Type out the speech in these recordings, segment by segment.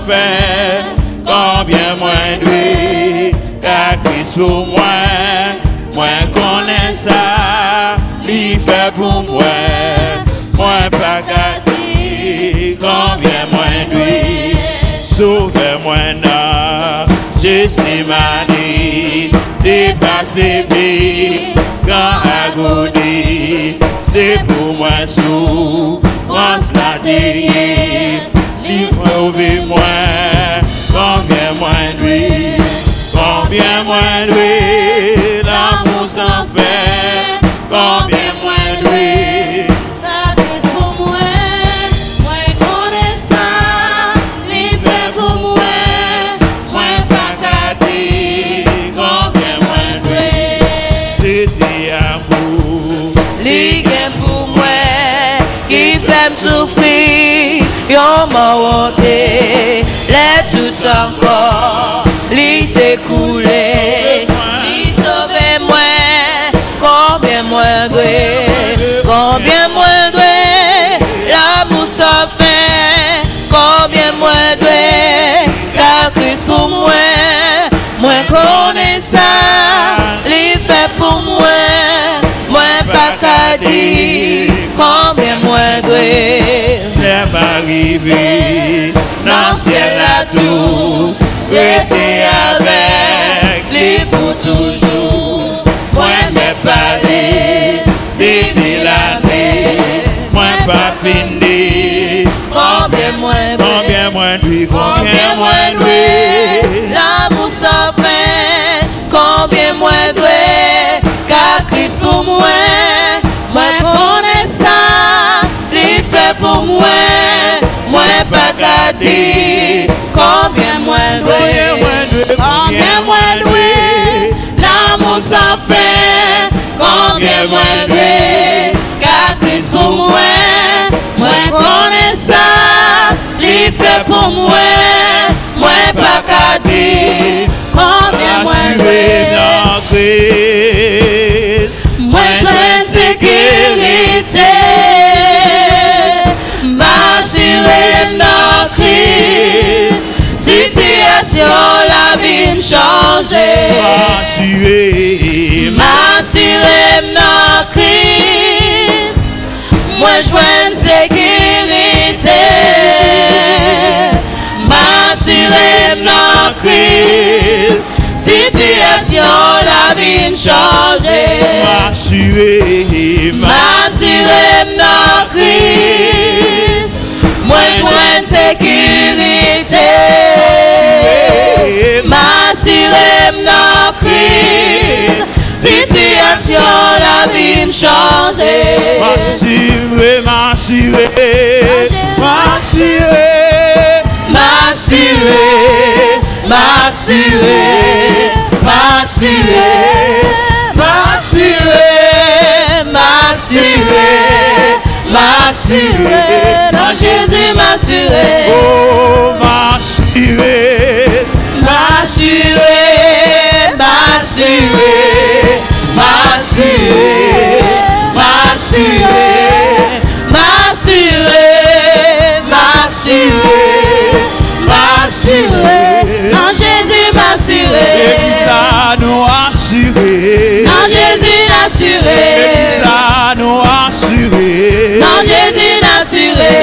fait, combien moins doué, car Christ pour moi, moi connais ça, il fait pour moi, moi pas gâté, combien moins doué, sauve-moi non, je suis mané, dépassé vite, quand agonie, c'est pour moi souffrance la terrible, il sauve moi, combien moins doué, combien moins doué, l'amour sans fin, combien moins doué, la Christ pour moi, moi connais ça, il fait pour moi, moi pas gâté, combien moins doué, c'était amour, li gen pour moi, qui fait me souffrir, yon m'a monté, les tout encore, li t'est coulé, li sauvé moi, combien moins doué, l'amour sans fin, combien moins doué, car Christ pour moi, moi connais ça, li fait pour moi, moi pas qu'à dire, combien moins doué, j'aime arriver, dans le ciel à tout, j'étais avec lui pour toujours, moi m'ai parlé, t'aider l'année, moi pas fini, combien moins doué, combien moins doué, l'amour sans fin, combien moins doué, car Christ pour moi, moi connais ça, il fait pour moi, moi pas qu'à dire, combien moins doué, combien moins doué, l'amour sans fin, combien moins doué, car Christ pour moi, moi connais ça, il fait pour moi, moi pas qu'à dire, combien moins doué, dans Christ, moi je sécurité, m'assurer dans Christ, situation la vie me changer, m'assurer dans Christ, moi je sécurité, m'assurer dans Christ, situation la vie me changer, m'assurer dans Christ, moi je sécurité, m'assurer dans Christ, situation la vie me changer, m'assurer, dans Jésus m'assurer, oh dans Jésus m'assurer, nous assurer, dans Jésus assuré, nous assurer, dans Jésus assuré, nous assurer, dans Jésus assuré,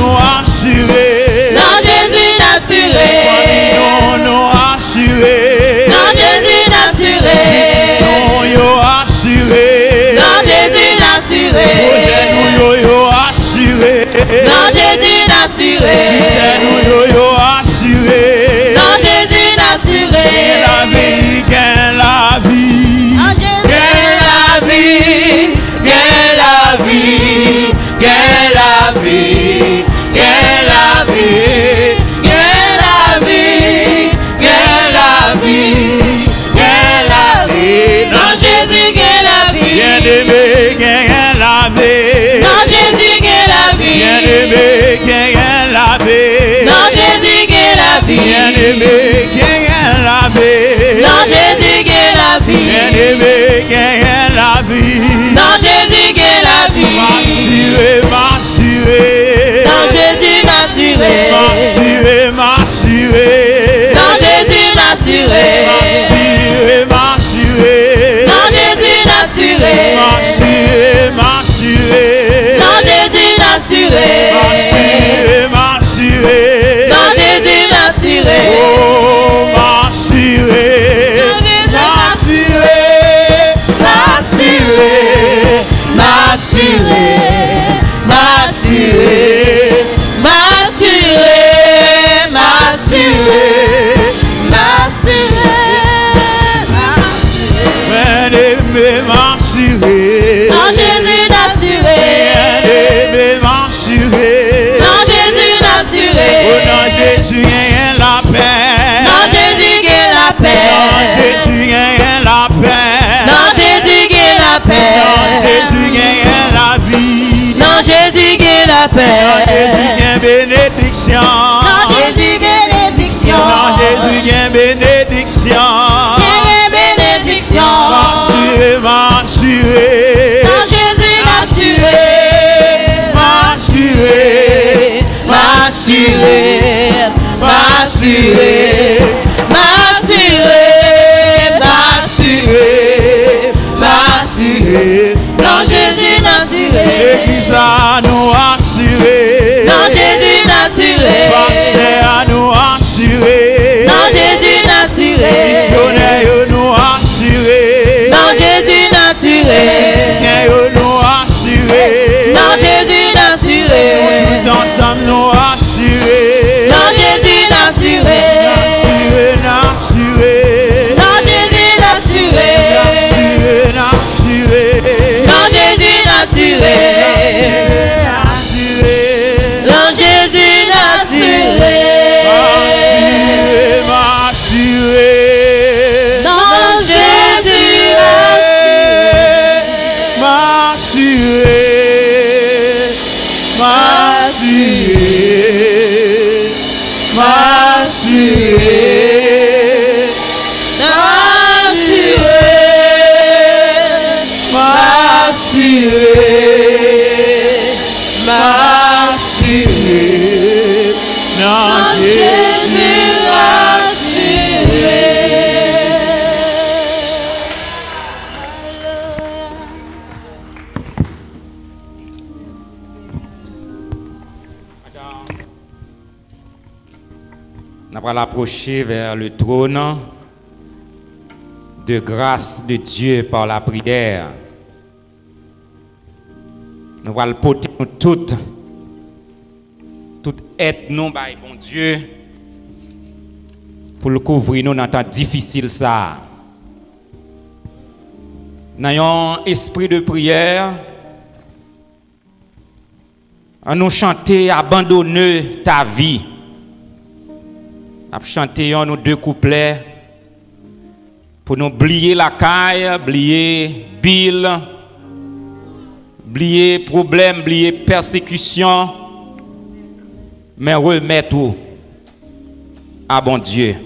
nous assurer, dans Jésus assuré, nous assurer, dans Jésus assuré, nous assurer, dans Jésus assuré, nous assurer, dans Jésus assuré, la vie, la vie, la vie, la vie, la vie, la vie, la vie, la vie, la vie, dans Jésus la vie, bien-aimé, la vie, dans Jésus la vie, bien-aimé, la vie, dans Jésus la vie, bien-aimé, la vie, dans Jésus la vie, bien-aimé, la vie, dans Jésus la vie, m'assurer, dans Jésus m'assurer, la paix. Dans Jésus, il y a bénédiction. Dans Jésus, bénédiction. Dans Jésus, il y a bénédiction. Bénédiction. M'assurer, m'assurer. Dans Jésus, m'assurer. M'assurer. M'assurer. M'assurer. M'assurer. M'assurer. Dans Jésus, m'assurer. L'église à nous assurer. Dans Jésus, m'assurer. Pasteur à nous assurer. Dans Jésus, m'assurer. Missionnaire nous assurer. Dans Jésus, m'assurer. Christiens nous assurer. Dans Jésus, m'assurer. Tout ensemble nous assurer. Dans Jésus, m'assurer. Assurer. Dans Jésus, m'assurer. Assurer. Dans Jésus, m'assurer. Dans Jésus, m'assurer. M'assurer. Dans Jésus, M'assurer. M'assurer. M'assurer. M'assurer. Dans Jésus, On va l'approcher vers le trône de grâce de Dieu par la prière. Nous allons porter nous toute aide nous par bon Dieu pour le couvrir nous dans temps difficile ça. Dans un esprit de prière, à nous chanter abandonner ta vie. À chanter nos deux couplets pour nous oublier la caille, oublier Bill, oublier problème, oublier persécution, mais remettre tout à bon Dieu.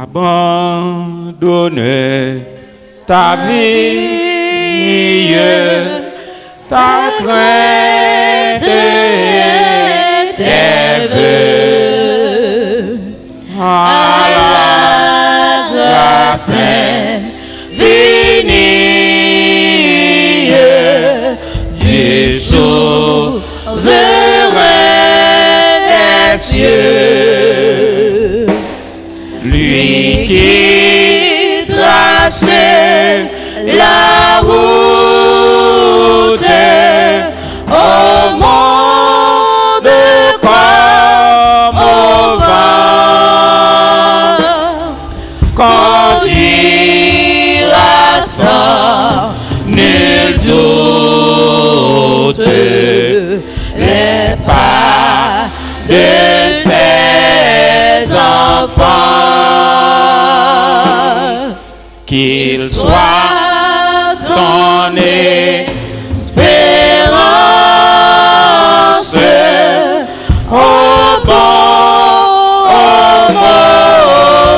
Abandonner ta vie, ta crainte et tes vœux. À la grâce infinie du souverain des cieux, lui qui traçait la route au monde comme au vent, conduira sans nul doute les pas de ses enfants, qu'ils soient ton espérance au bon, au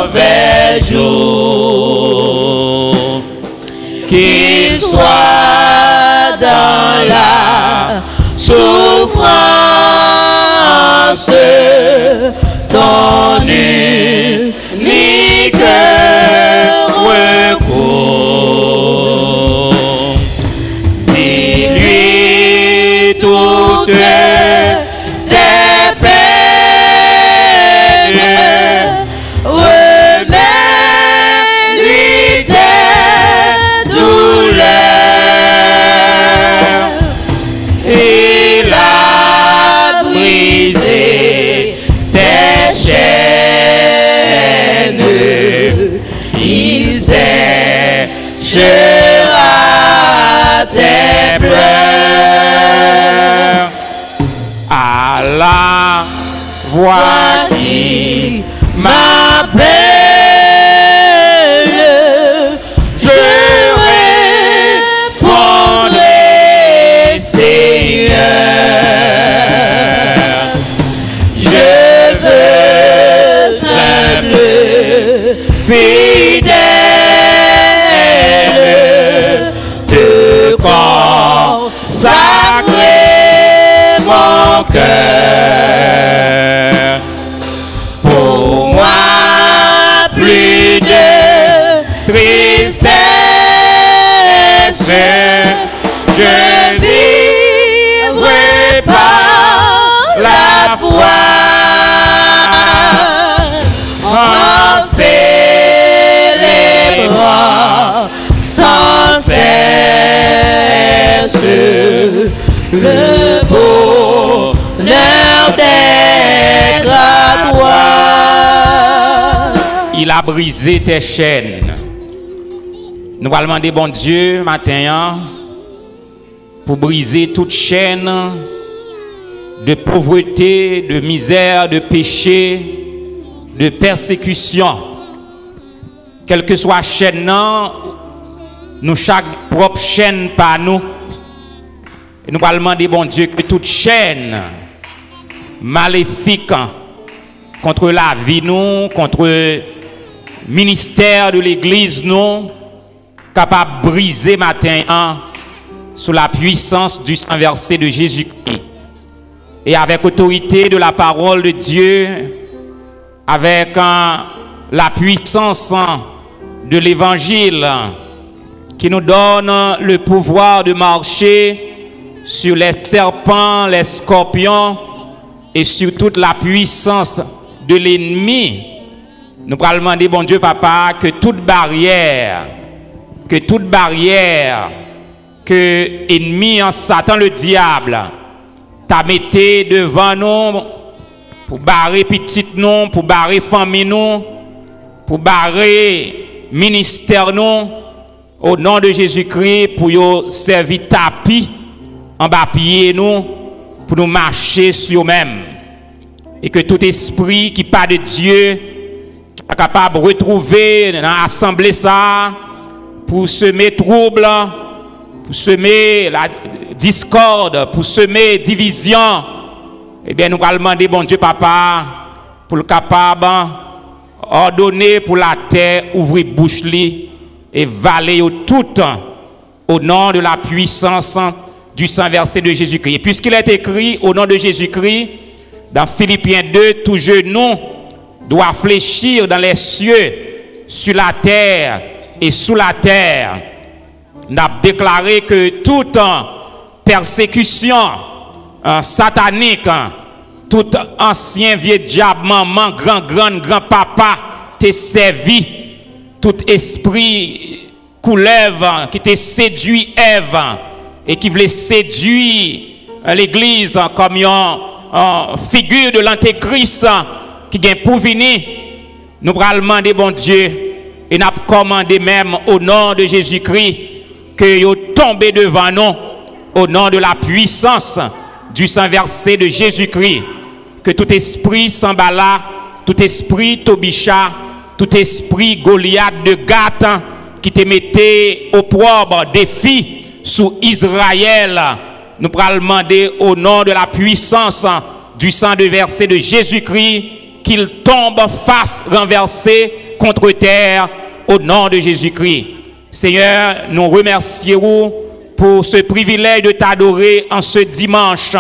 mauvais jour, qu'ils soient dans la souffrance, ton unique recours. Dis-lui toutes tes peines, remets-lui tes douleurs. Il a brisé tes chaînes, il séchera tes pleurs. À la voix qui m'appelle, je répondrai, Seigneur. briser tes chaînes. Nous allons demander, bon Dieu, matin, pour briser toute chaîne de pauvreté, de misère, de péché, de persécution. Quelle que soit la chaîne, nous chaque propre chaîne par nous. Et nous allons demander, bon Dieu, que toute chaîne maléfique contre la vie, nous, contre le ministère de l'Église, nous, capable de briser matin sous la puissance du sang versé de Jésus-Christ. Et avec autorité de la parole de Dieu, avec la puissance de l'Évangile qui nous donne le pouvoir de marcher sur les serpents, les scorpions et sur toute la puissance de l'ennemi. Nous allons demander, bon Dieu, Papa, que toute barrière, que ennemi en Satan le diable t'a metté devant nous pour barrer petit nous, pour barrer famille nous, pour barrer ministère nous, au nom de Jésus-Christ, pour y servir tapis en bas pied nous, pour nous marcher sur nous-mêmes. Et que tout esprit qui part de Dieu, qui est capable de retrouver dans l'assemblée ça, pour semer trouble, pour semer la discorde, pour semer division, eh bien nous allons demander, bon Dieu Papa, pour le capable ordonner pour la terre, ouvrir bouche et valer tout au nom de la puissance du sang versé de Jésus-Christ. Et puisqu'il est écrit au nom de Jésus-Christ, dans Philippiens 2, tout genou doit fléchir dans les cieux, sur la terre et sous la terre. On a déclaré que toute persécution satanique, tout ancien vieux diable, maman, grand-papa, t'es servi, tout esprit couleuvre qui t'a séduit Ève et qui voulait séduire l'Église comme une figure de l'Antéchrist qui vient pour venir, nous allons demander, bon Dieu, et nous commandé même au nom de Jésus-Christ que vous tombez devant nous au nom de la puissance du sang versé de Jésus-Christ. Que tout esprit Sambala, tout esprit Tobisha, tout esprit Goliath de Gath qui te mettait au propre défi sous Israël, nous allons demander au nom de la puissance du sang de versé de Jésus-Christ qu'il tombe face renversé contre terre au nom de Jésus-Christ. Seigneur, nous remercions pour ce privilège de t'adorer en ce dimanche,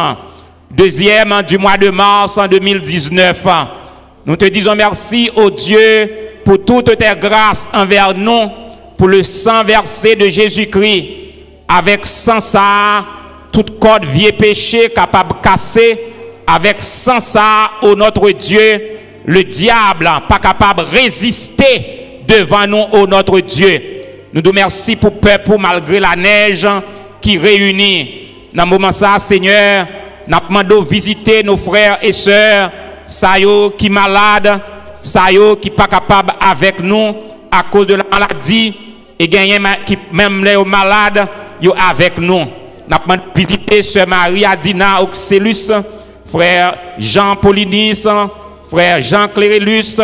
2e du mois de mars en 2019. Nous te disons merci, ô Dieu, pour toutes tes grâces envers nous, pour le sang versé de Jésus-Christ. Avec sang ça, toute corde vieux péché capable de casser, avec sang ça, ô notre Dieu, le diable pas capable de résister devant nous, ô notre Dieu. Nous te remercions pour peuple malgré la neige qui réunit. Dans ce moment ça, Seigneur, nous demandons de visiter nos frères et sœurs, ça qui malades, ça qui pas capable avec nous à cause de la maladie, et gagner qui même les malades, yo avec nous. Nous demandons de visiter sœur Marie Adina Oxelus, frère Jean Paulinis, frère Jean Clérélus,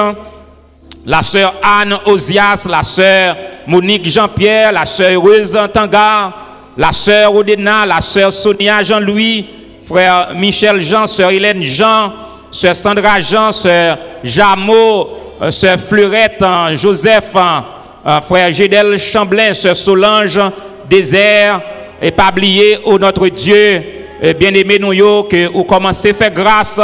la sœur Anne Osias, la sœur Monique Jean-Pierre, la sœur Heureuse Tangar, la sœur Odena, la sœur Sonia Jean-Louis, frère Michel Jean, sœur Hélène Jean, sœur Sandra Jean, sœur Jameau, sœur Fleurette Joseph, frère Gédel Chamblin, sœur Solange Désert, et pas oublier au notre Dieu, bien-aimé nous que vous commencez à faire grâce,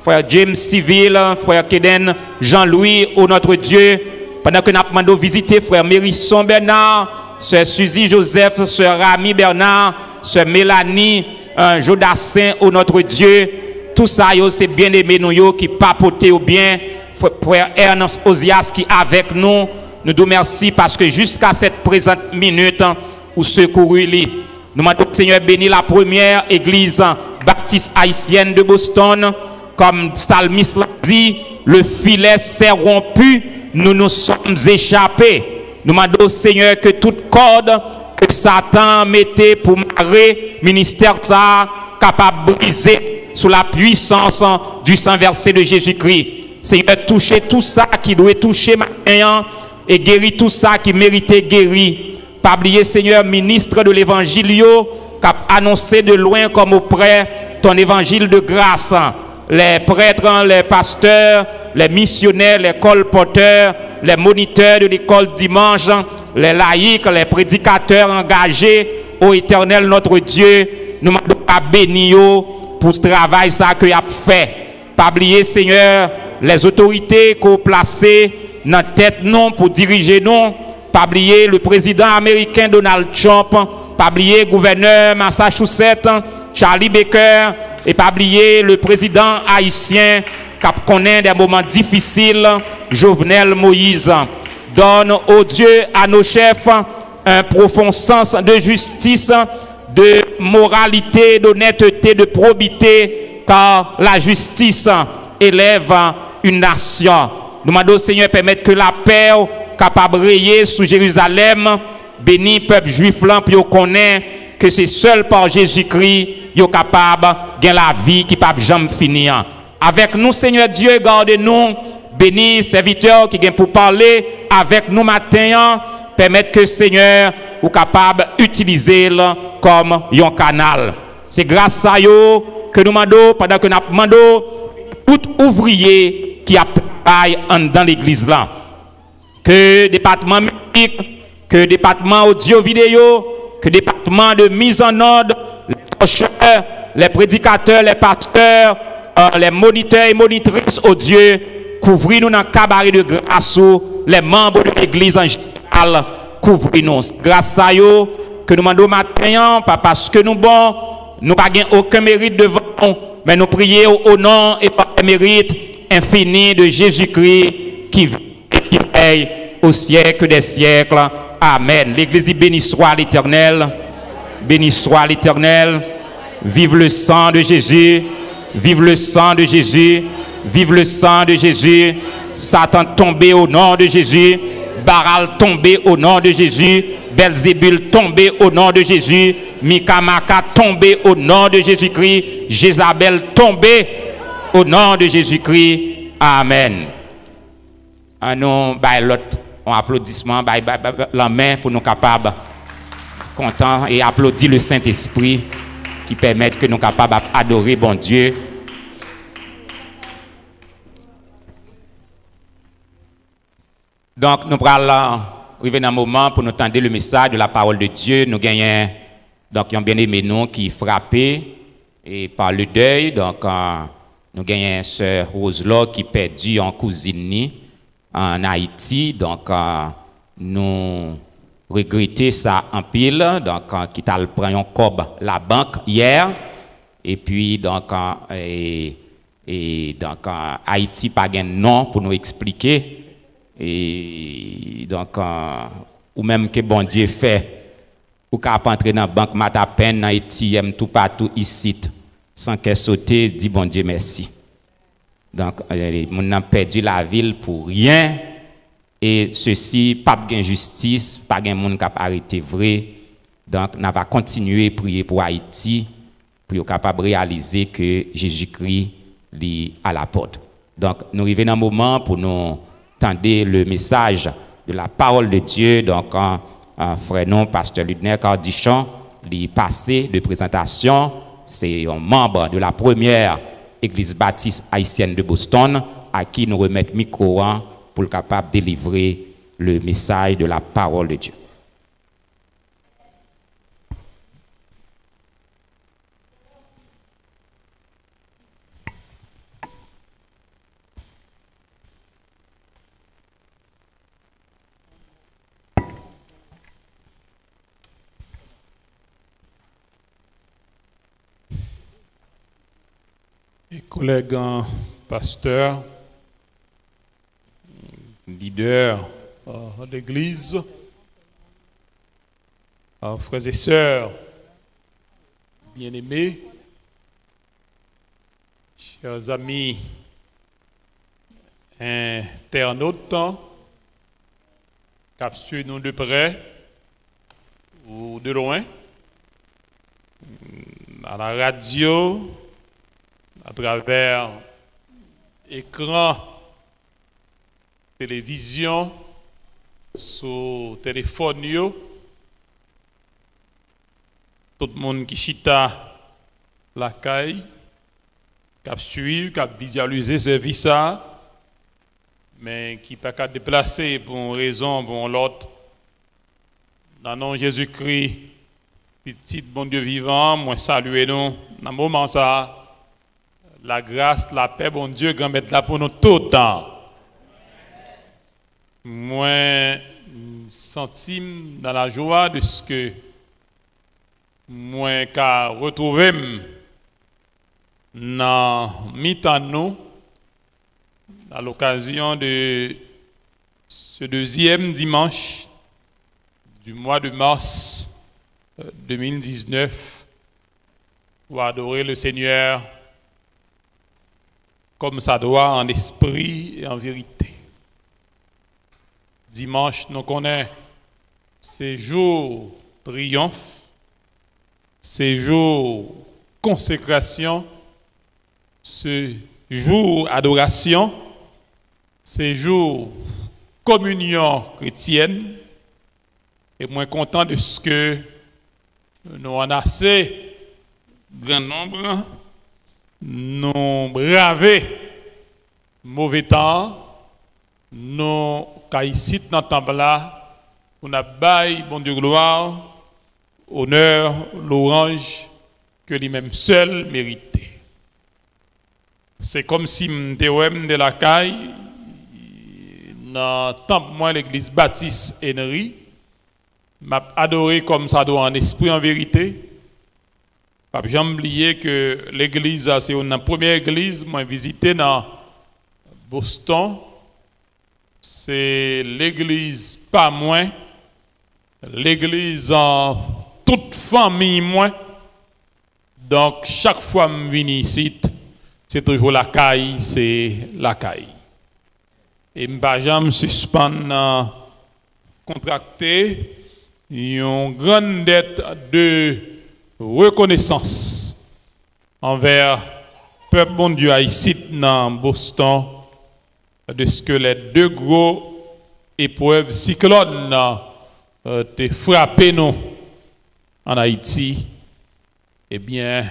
frère James Civil, frère Keden Jean-Louis, au notre Dieu, pendant que nous avons demandé de visiter frère Mérisson Bernard, sœur Suzy Joseph, sœur Rami Bernard, sœur Mélanie Jodassin, au notre Dieu, tout ça, c'est bien-aimé nous qui papotent au bien, frère Ernest Osias qui est avec nous, nous nous remercions parce que jusqu'à cette présente minute, vous secourez. Nous demandons Seigneur bénir la première église baptiste haïtienne de Boston, comme Salmis l'a dit, le filet s'est rompu nous nous sommes échappés. Nous demandons, Seigneur, que toute corde que Satan mettait pour marrer ministère ça capable de briser sous la puissance du sang versé de Jésus-Christ. Seigneur, touchez tout ça qui doit toucher maintenant et guéris tout ça qui méritait guérir. Pas oublier, Seigneur, ministre de l'évangile, qui a annoncé de loin comme auprès ton évangile de grâce. Les prêtres, les pasteurs, les missionnaires, les colporteurs, les moniteurs de l'école dimanche, les laïcs, les prédicateurs engagés, ô Éternel notre Dieu, nous demandons à bénir pour ce travail ça que a fait. Pas oublier, Seigneur, les autorités qu'on a placées dans la tête non pour diriger non. Pas oublier le président américain Donald Trump. Pas oublier le gouverneur Massachusetts Charlie Baker. Et pas oublier le président haïtien qui connaît des moments difficiles, Jovenel Moïse. Donne, ô Dieu, à nos chefs un profond sens de justice, de moralité, d'honnêteté, de probité, car la justice élève une nation. Nous demandons, Seigneur, permettre que la paix capable de rayer sous Jérusalem, béni peuple juif là, puis on connaît que c'est seul par Jésus-Christ est capable de la vie qui ne peut jamais finir. Avec nous, Seigneur Dieu, gardez-nous, béni serviteur qui vient pour parler avec nous matin, permettre que Seigneur ou capable d'utiliser comme un canal. C'est grâce à eux que nous demandons, pendant que nous demandons, tout ouvrier qui a travaillé dans l'église là. Que département musique, que département audio-vidéo, que département de mise en ordre, les prêcheurs, les prédicateurs, les pasteurs, les moniteurs et monitrices, oh Dieu, couvrez-nous dans le cabaret de grâce, les membres de l'église en général, couvrez-nous. Grâce à eux, que nous demandons maintenant, pas parce que nous bons, nous n'avons aucun mérite devant nous, mais nous prions au nom et par le mérite infini de Jésus-Christ qui vit et qui règne au siècle des siècles. Amen. L'église béni soit l'Éternel. Béni soit l'Éternel. Vive le sang de Jésus. Vive le sang de Jésus. Vive le sang de Jésus. Satan tombé au nom de Jésus. Baral tombé au nom de Jésus. Belzébul tombé au nom de Jésus. Mikamaka tombé au nom de Jésus-Christ. Jézabel tombé au nom de Jésus-Christ. Amen. Nous, l'autre, on applaudissement, la main pour nous capables, contents et applaudis le Saint-Esprit qui permet que nous capables d'adorer bon Dieu. Donc, nous allons arriver dans un moment pour nous tendre le message de la parole de Dieu. Nous gagnons, donc, un bien-aimé nous qui frappé et par le deuil. Donc, nous gagnons sœur Rose-Laure qui perdu en cousine en Haïti. Donc, nous regrettons ça en pile. Donc, qui t'a pris un cob la banque hier. Et puis, donc, Haïti pas de nom pour nous expliquer. Et donc, ou même que bon Dieu fait, ou qu'à entrer dans la banque, m'a peine dans ATM tout partout ici, sans qu'elle saute, dit bon Dieu merci. Donc, on a perdu la ville pour rien, et ceci, pas de justice, pas de monde qui a arrêté vrai. Donc, on va continuer à prier pour Haïti, pour être capable de réaliser que Jésus-Christ est à la porte. Donc, nous arrivons dans un moment pour nous tendre le message de la parole de Dieu. Donc, frère non, pasteur Ludner Cardichon, il passé de présentation, c'est un membre de la première église baptiste haïtienne de Boston, à qui nous remettons le micro pour être capable de délivrer le message de la parole de Dieu. Et collègues pasteurs, leaders d'église, frères et sœurs, bien-aimés, chers amis internautes, Capture nous de près ou de loin, à la radio, à travers écran, télévision, sur téléphone, tout le monde qui chita la caille, qui suit, qui visualisé ce service, mais qui n'a pas qu'à déplacer pour une raison, pour l'autre. Dans le nom de Jésus-Christ, petit bon Dieu vivant, moi saluez nous dans le moment ça. La grâce, la paix, bon Dieu, grand mettre là pour nous tout le temps. Moi, sentime dans la joie de ce que moi qu'a retrouvé dans mi-temps nous à l'occasion de ce deuxième dimanche du mois de mars 2019 pour adorer le Seigneur comme ça doit en esprit et en vérité. Dimanche, nous connaissons ces jours triomphe, ces jours consécration, ce jour adoration, ces jours communion chrétienne. Et moins content de ce que nous en assez grand nombre, nous bravé mauvais temps, nous ici dans le temple là, on a bail bon Dieu gloire, honneur, louange que lui-même seul méritait. C'est comme si m'étais de la caille dans le temple moi l'église Baptiste Henry, m'a adoré comme ça doit en esprit en vérité. Pas jamais oublier que l'église c'est une première église moi visité dans Boston. C'est l'église pas moins, l'église en toute famille moins. Donc chaque fois que je viens ici, c'est toujours la caille, c'est la caille. Et je ne vais jamais suspendre, contracter une grande dette de reconnaissance envers le peuple bon Dieu ici dans Boston de ce que les deux gros épreuves cyclones ont frappé nous en Haïti. Eh bien,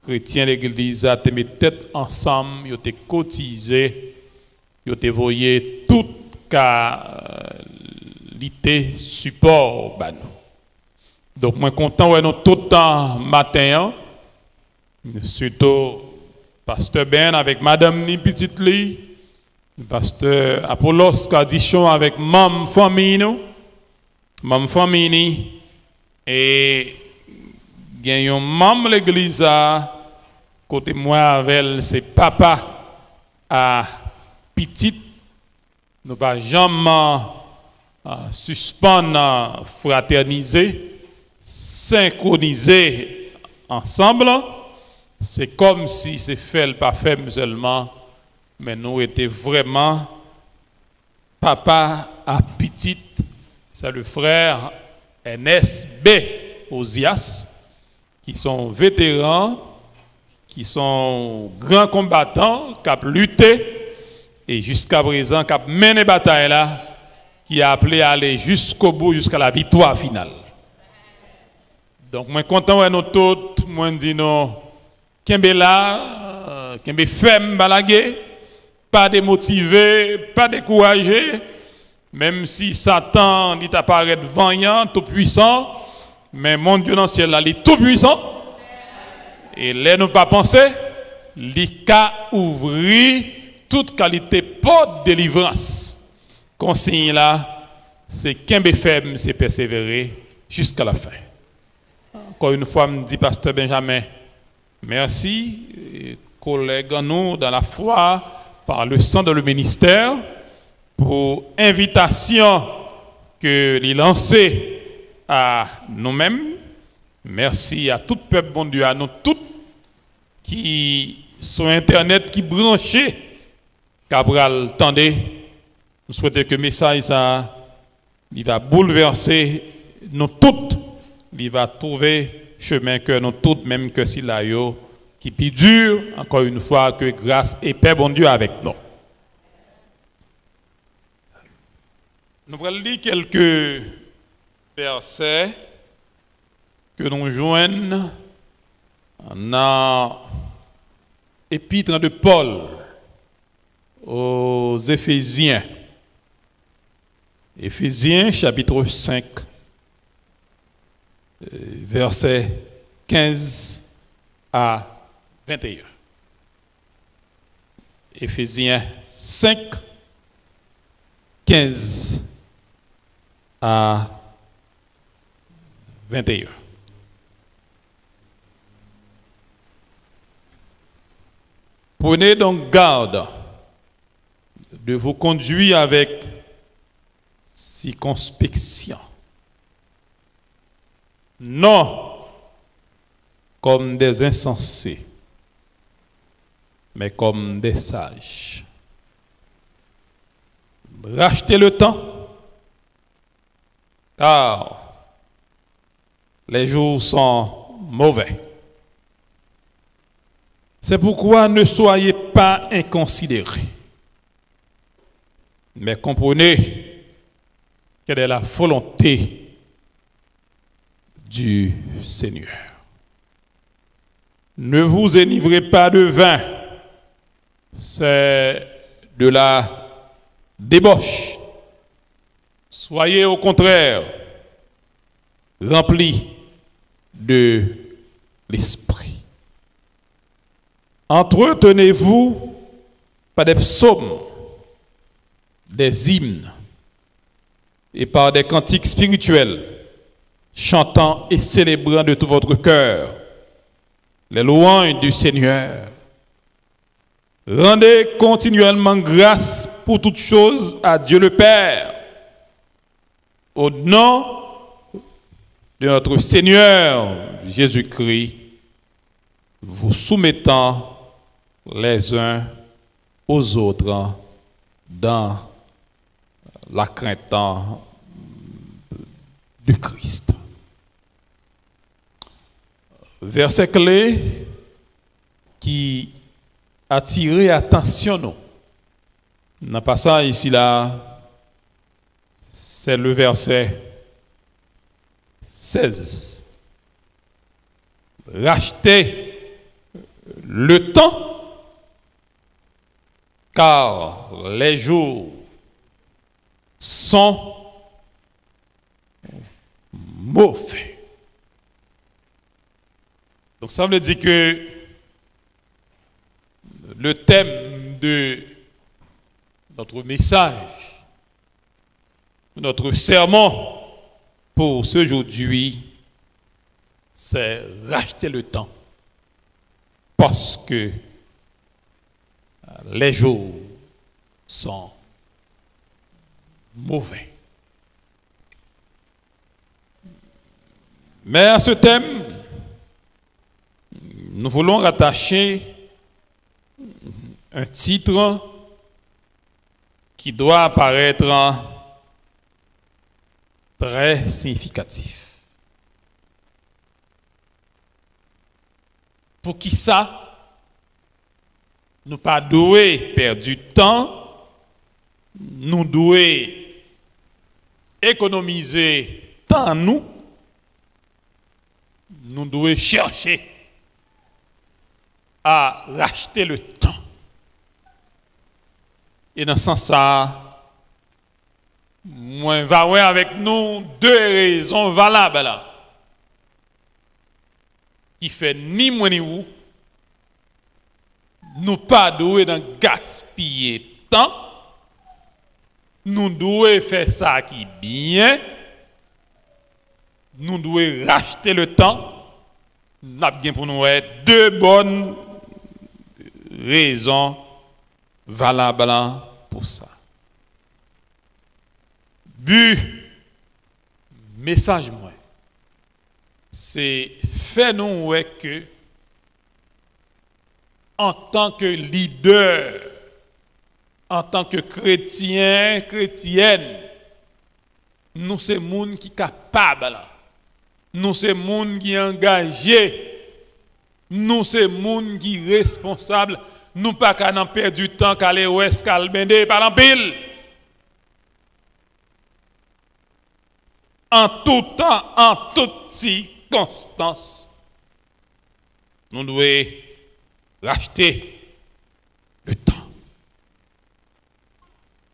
chrétiens l'église a mis tête ensemble, ils ont cotisé, ils ont voyé toute qualité support. Donc, moi, content, ouais, nous tout le temps matin, surtout Pasteur Ben avec Madame Ni Petite Li, Pasteur Apollos Cadichon avec Mam Famille, et il y a un membre de l'église côté moi avec c'est papa à petite. Nous pas jamais suspendre, fraterniser, synchroniser ensemble. C'est comme si c'est fait pas fait seulement, mais nous étions vraiment papa à petite. C'est le frère NSB Ozias, qui sont vétérans, qui sont grands combattants, qui ont lutté, et jusqu'à présent, qui ont mené bataille là, qui a appelé à aller jusqu'au bout, jusqu'à la victoire finale. Donc, moi, content de nous tous, moi, dis nous, Kembe là, Kembe femme balagué, pas démotivé, pas découragé, même si Satan dit apparaître vaillant, tout puissant, mais mon Dieu dans le ciel là, il est tout puissant. Et là, nous pas penser, il a ouvert toute qualité porte de délivrance. Consigne là, c'est Kembe femme, c'est persévérer jusqu'à la fin. Encore une fois, me dit Pasteur Benjamin, merci, collègues nous dans la foi, par le sang de le ministère, pour l'invitation que l'il lancé à nous-mêmes. Merci à tout peuple bon Dieu, à nous tous qui sur Internet, qui branchés, Cabral, tendez, nous souhaitons que le message ça il va bouleverser nous toutes, il va trouver chemin que nous toutes, même que si là qui plus dur, encore une fois, que grâce et paix, bon Dieu, avec nous. Nous allons lire quelques versets que nous joignons dans l'épître de Paul aux Éphésiens. Éphésiens chapitre 5, versets 15 à 21. Éphésiens 5, 15 à 21. Prenez donc garde de vous conduire avec circonspection, non comme des insensés, mais comme des sages. Rachetez le temps, car les jours sont mauvais. C'est pourquoi ne soyez pas inconsidérés, mais comprenez quelle est la volonté du Seigneur. Ne vous enivrez pas de vin, c'est de la débauche. Soyez au contraire remplis de l'esprit. Entretenez-vous par des psaumes, des hymnes et par des cantiques spirituels, chantant et célébrant de tout votre cœur les louanges du Seigneur. Rendez continuellement grâce pour toutes choses à Dieu le Père, au nom de notre Seigneur Jésus-Christ, vous soumettant les uns aux autres dans la crainte du Christ. Verset clé qui attirer attention nous. Dans le passage ici là, c'est le verset 16. Rachetez le temps, car les jours sont mauvais. Donc ça veut dire que le thème de notre message, notre sermon pour ce aujourd'hui, c'est racheter le temps. Parce que les jours sont mauvais. Mais à ce thème, nous voulons rattacher un titre qui doit apparaître très significatif. Pour qui ça, nous pas doué perdre du temps, nous devons économiser temps nous devons chercher à racheter le temps. Et dans ce sens-là, moi, va voir avec nous deux raisons valables là, qui fait ni moi ni vous, nous pas doués dans gaspiller temps, nous devons faire ça qui est bien, nous devons racheter le temps. Nous avons bien pour nous deux bonnes raisons valables pour ça. But, message moi, c'est faire nous que en tant que leader, en tant que chrétien, chrétienne, nous c'est monde qui capable. Nous c'est monde qui engagé. Nous c'est monde qui responsable. Nous pas qu'à en perdre du temps qu'à aller ouest qu'à le bender par en pile. En tout temps, en toute circonstance, nous devons racheter le temps.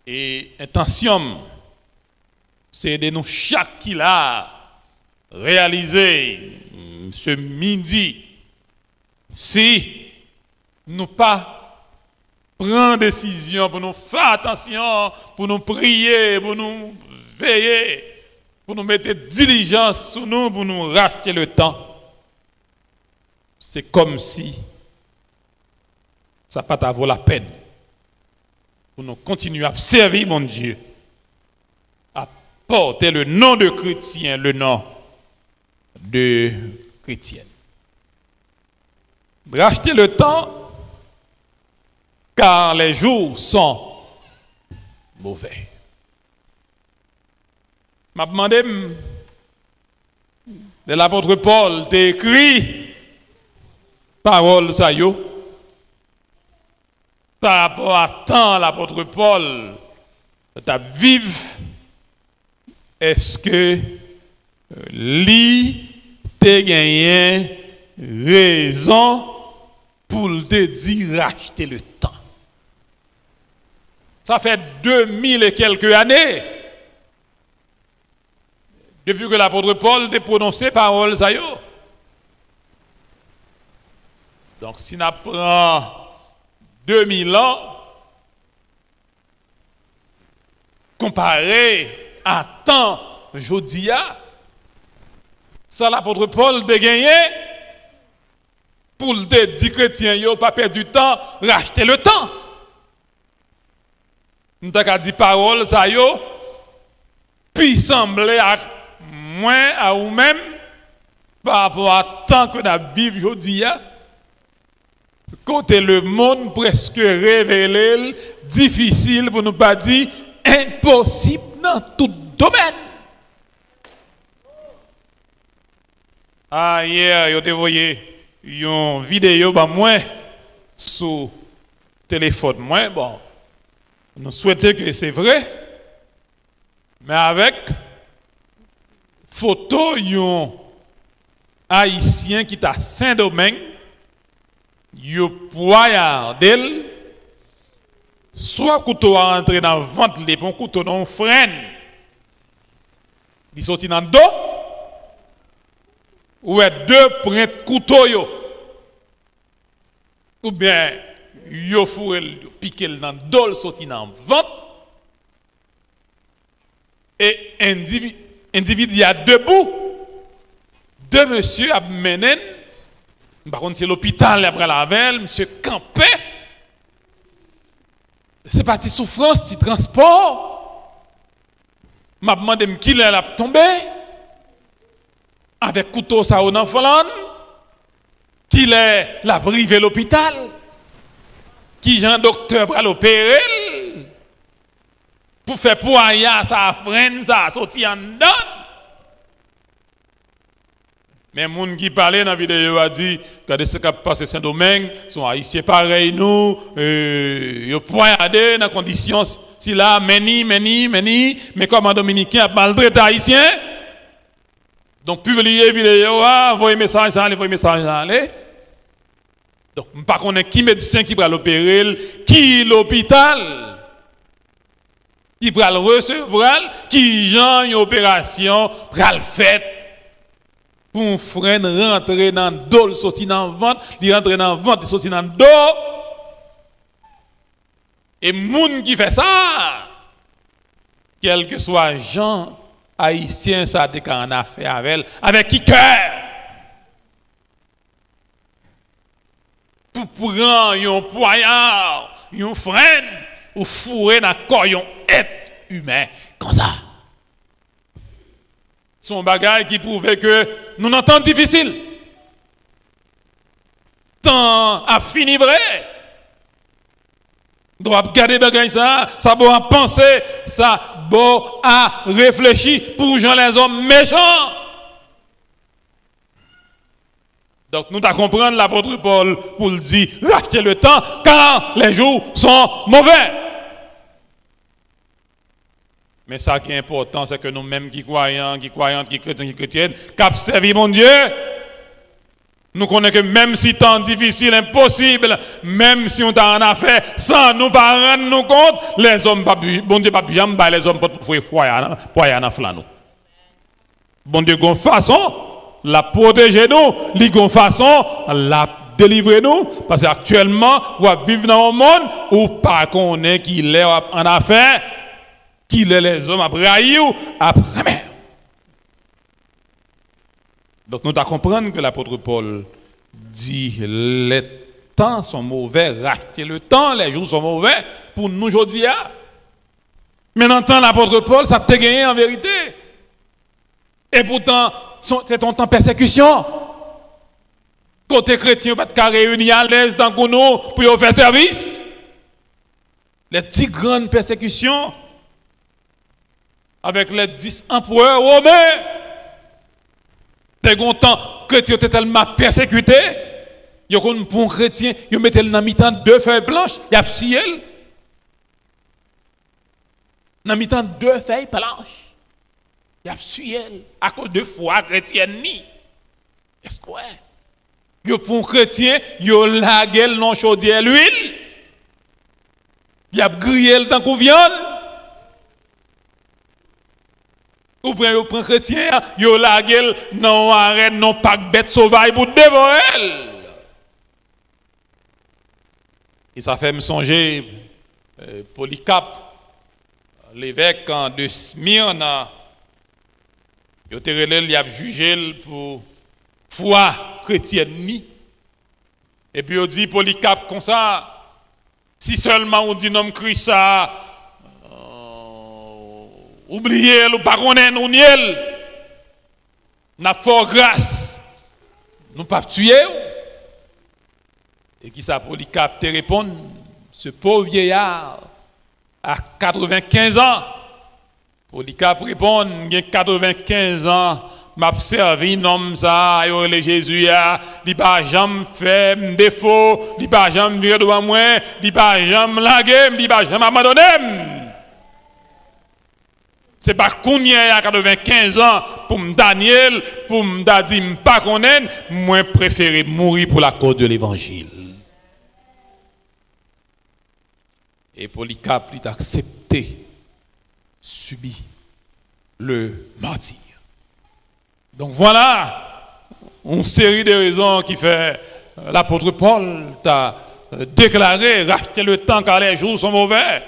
Et intention, c'est de nous chaque qui l'a réalisé ce midi. Si nous pas prendre décision pour nous faire attention, pour nous prier, pour nous veiller, pour nous mettre diligence sur nous, pour nous racheter le temps, c'est comme si ça n'a pas vaut la peine pour nous continuer à servir mon Dieu, à porter le nom de chrétien, le nom de chrétienne. Racheter le temps, car les jours sont mauvais. M'a demandé de l'apôtre Paul d'écrire parole ça yo par rapport à temps l'apôtre Paul t'a vivre. Est-ce que lui te gagné raison pour te dire racheter le temps? Ça fait 2000 et quelques années depuis que l'apôtre Paul a prononcé parole ça yo. Donc si on prend 2000 ans comparé à temps jodia, ça l'apôtre Paul a gagné pour le dire chrétien yo pas perdre du temps, racheter le temps. Nous t'a dit parole ça yo puis sembler à moins à ou même par rapport à temps que nous vivons aujourd'hui, côté le monde presque révélé, difficile pour ne pas dire impossible dans tout domaine. Ah, hier, vous voyez une vidéo bah moi sur téléphone moi bon nous souhaitons que c'est vrai mais avec photo d'un haïtien qui est à Saint-Domingue, il poignardé, soit couteau a entré dans le ventre, les bons couteau dans le frein, il sorti dans le dos, ou deux pointes couteau yo, ou bien yo fourré piqué dans le dos, sorti dans le ventre, et individu a debout. Deux monsieur a mené, par contre c'est l'hôpital après la veille, monsieur campé. C'est parti souffrance du transport. M'a demandé qui l'a tombé avec couteau ça au enfant, qui l'a privé l'hôpital, qui un docteur pour l'opérer pour faire poigner ça freine ça sorti en dedans. Mais les gens qui parlaient dans la vidéo a dit que ce qui passe Saint-Domingue sont haïtiens pareils nous, ils poignardé dans les conditions si là, mais comme un dominicain a maltraité haïtien. Donc, publier vidéo, envoyer message, envoyer message, allez. Donc, je ne sais pas qui médecin qui va l'opérer, qui l'hôpital, qui va le recevoir, qui genre une opération, va le faire. Pour un frère rentrer dans le dos, sortir dans le ventre, il rentre dans le ventre, il sortir dans le dos. Et les gens qui fait ça, quel que soit Jean, haïtien, ça a en affaire avec qui cœur? Pour prendre un poignard, un frein, ou fourrer dans le corps d'un être humain, comme ça. Son bagage qui prouvait que nous n'en temps difficile. Temps a fini vrai. Doit garder bagage ça doit penser, ça bon à réfléchir pour gens les hommes méchants. Donc nous devons comprendre l'apôtre Paul pour le dire, rachetez le temps car les jours sont mauvais. Mais ça qui est important, c'est que nous-mêmes qui croyons, qui chrétiens, qui chrétiennes, qui observons mon Dieu, nous connaissons que même si temps difficile, impossible, même si on a en affaire, sans nous pas rendre nous compte, les hommes, bon Dieu, pas jamais, les hommes pour faire foyer en flanc. Bon Dieu, de façon, la protéger nous, de façon, la délivrer nous, parce qu'actuellement, on vit dans un monde où pas qu'on est qu'il est en affaire, qu'il est les hommes après haïr ou après. Donc nous devons comprendre que l'apôtre Paul dit les temps sont mauvais, rachetez le temps, les jours sont mauvais pour nous aujourd'hui. Mais dans le temps l'apôtre Paul, ça t'a gagné en vérité. Et pourtant, c'est ton temps de persécution. Côté chrétien, pas de réunir à l'aise dans nous pour faire service. Les 10 grandes persécutions avec les 10 empereurs romains. T'es content que tu es tellement persécuté. Il y a un bon chrétien, il mettait dans mi-temps 2 feuilles blanches, il y a ciel. Dans mi-temps 2 feuilles blanches, il y a ciel. À cause de foi chrétienne ni. Est-ce que il y a un chrétien, il y a la gueule non chaudière l'huile. Il y a grillé le temps qu'on viande. Ou bien vous prenez chrétien, vous la gueule, non arrête, non pas bête sauvage pour dévorer. Et ça fait me songer Polycarpe, l'évêque de Smyrne, il a jugé pour foi chrétienne. Et puis il dit Polycarpe comme ça, si seulement on dit non Christ ça, oubliez ou pas connaître nous niel, n'a fort grâce, nous pas tuer. Et qui ça Polycarpe te répond, ce pauvre vieillard à 95 ans. Polycarpe répond, il a 95 ans, m'a servi nom ça, et Jésus a, il pas jamais fait défaut, il pas jamais viré devant moi, il pas jamais lagué, il pas jamais abandonné. C'est pas qu'on y a 95 ans pour me Daniel, pour me dire pas qu'on est, moi préféré mourir pour la cause de l'évangile. Et Polycarpe lui a accepté, subi le martyre. Donc voilà une série de raisons qui fait l'apôtre Paul t'a déclaré racheter le temps car les jours sont mauvais.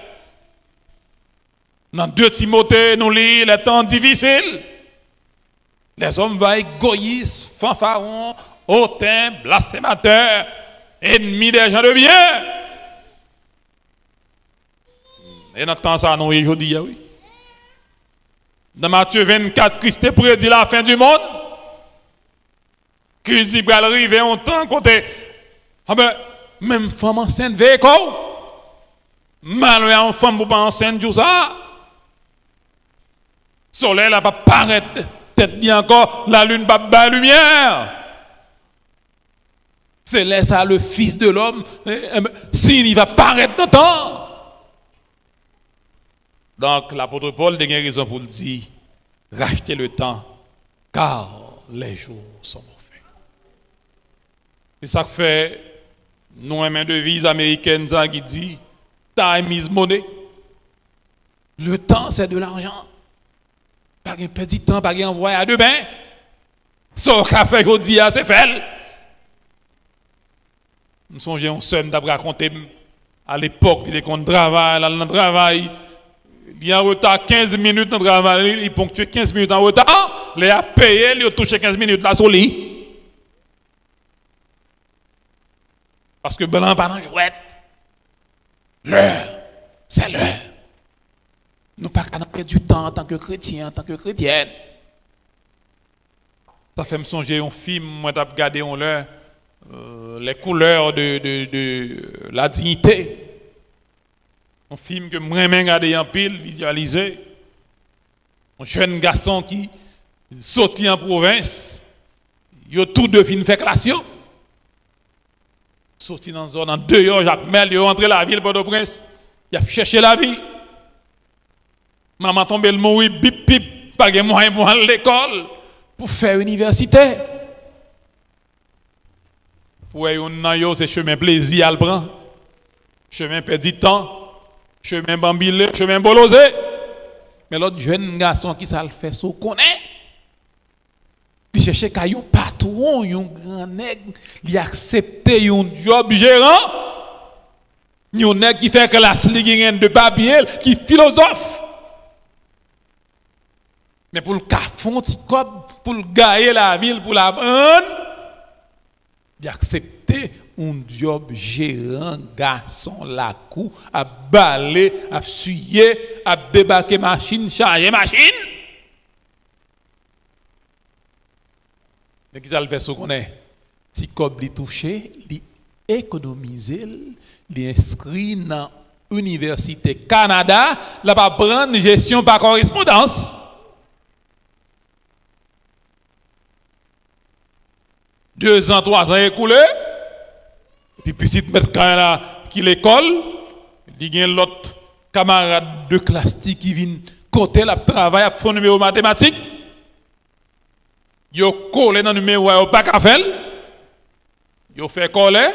Dans 2 Timothée, nous lisons les temps difficiles. Les hommes vont égoïstes, fanfarons, hautains, blasphémateurs, ennemis des gens de bien. Et dans le temps, ça, nous, aujourd'hui, oui. Dans Matthieu 24, Christ prédit la fin du monde. Christ va arriver en temps côté. Ah ben, même femme enceinte, veille quoi? Malheur en femme pour pas enceinte, tout ça. Soleil là pas paraître, tête bien encore, la lune pas bas lumière. C'est là ça le Fils de l'homme, s'il va paraître dans le temps. Donc l'apôtre Paul a raison pour le dire, rachetez le temps, car les jours sont mauvais. C'est ça que fait, nous avons une devise américaine qui dit, time is money. Le temps c'est de l'argent. Pas un petit temps, pas un envoyé à demain. Ce qu'a fait aujourd'hui, c'est fait. Nous songeons un seul d'après raconter à l'époque, il est qu'on travaille, là, dans le travail, il y a un retard 15 minutes dans le travail, il ponctue 15 minutes en retard, il a payé, il a touché 15 minutes là sur lui. Parce que blanc pas dans jouette. L'heure, c'est l'heure. Nous pas qu'à perdre du temps en tant que chrétien, en tant que chrétienne. Ça fait me songer un film, moi j'ai regardé les couleurs de la dignité. Un film que moi-même regardé en pile, visualisé. Un jeune garçon qui sorti en province, yo tout deux fin fait classe yo. Sorti dans zone en 2 heures, Jacques Mel, yo rentré la ville Port-au-Prince, il a cherché la vie. Maman tombe le mourir bip bip, pas de moyen pour aller à l'école pour faire université. Pour yon nan yo c'est chemin plaisir à le prendre. Chemin perdu temps, chemin bambilé, chemin bolosé. Mais l'autre jeune garçon qui ça le fait sous connaît. Il cherche un patron, un grand nègre, il accepte un job gérant. Un nègre qui fait classe, qui a de papier, qui est philosophe. Mais pour le cafon, pour le gagner la ville, pour la prendre, il accepte un job gérant, garçon, la cou, à balayer, à suyer, à débarquer machine, charger machine. Mais qui ça le fait ce qu'on est? Si comme li touché, li économiser, li inscrit dans l'université Canada, là pas prendre gestion par correspondance. 2 ans, 3 ans écoulés, puis petit mettre quand là qui l'école, il y a l'autre camarade de classe qui vient côté la travail à fond numéro mathématique. Yo collé dans le numéro au pas qu'à faire. Yo fait coller.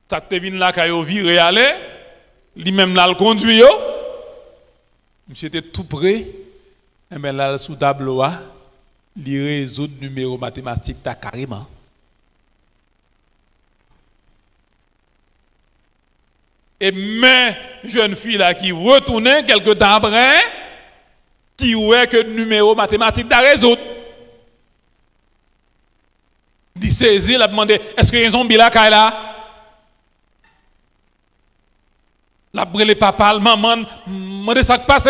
Ça te vient là quand yo viré aller, lui même là le conduit yo. Monsieur était tout près. Et ben là sous tableau a, li résoudre numéro mathématique ta carrément. Et mais jeune fille là qui retournait quelque temps après, qui ouais que numéro mathématique t'a résoudre. Il saisit, il a demandé, est-ce qu'il y a un zombie là, là? La brûlé papa, le maman, demandé ça qui passe.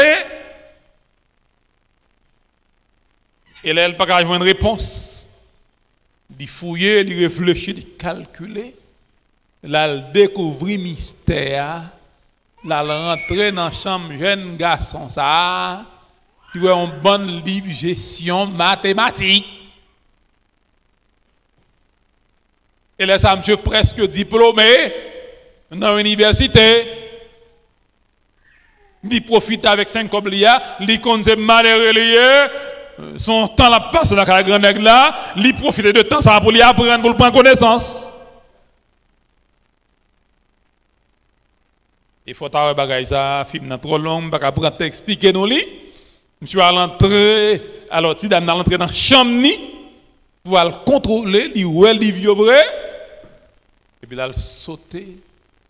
Et là, elle n'a pas une réponse. Il fouiller, il réfléchit, il calculer. Là, il découvrit mystère. Là, il rentre dans la chambre jeune garçon, ça. Il a un bon livre gestion mathématique. Et là, ça, monsieur presque diplômé dans l'université. Il profite avec 5 coblias, il compte malheureux, son temps la passe dans la grande aigle là, il profite de temps ça pour lui apprendre, pour prendre connaissance. Il faut avoir bagay ça, film trop long, pas prendre t'expliquer nous li. Monsieur à l'entrée, alors ti dame l'entrée dans chambre ni pour le contrôler, il ouais li vieux vrai. Et puis là, il sautait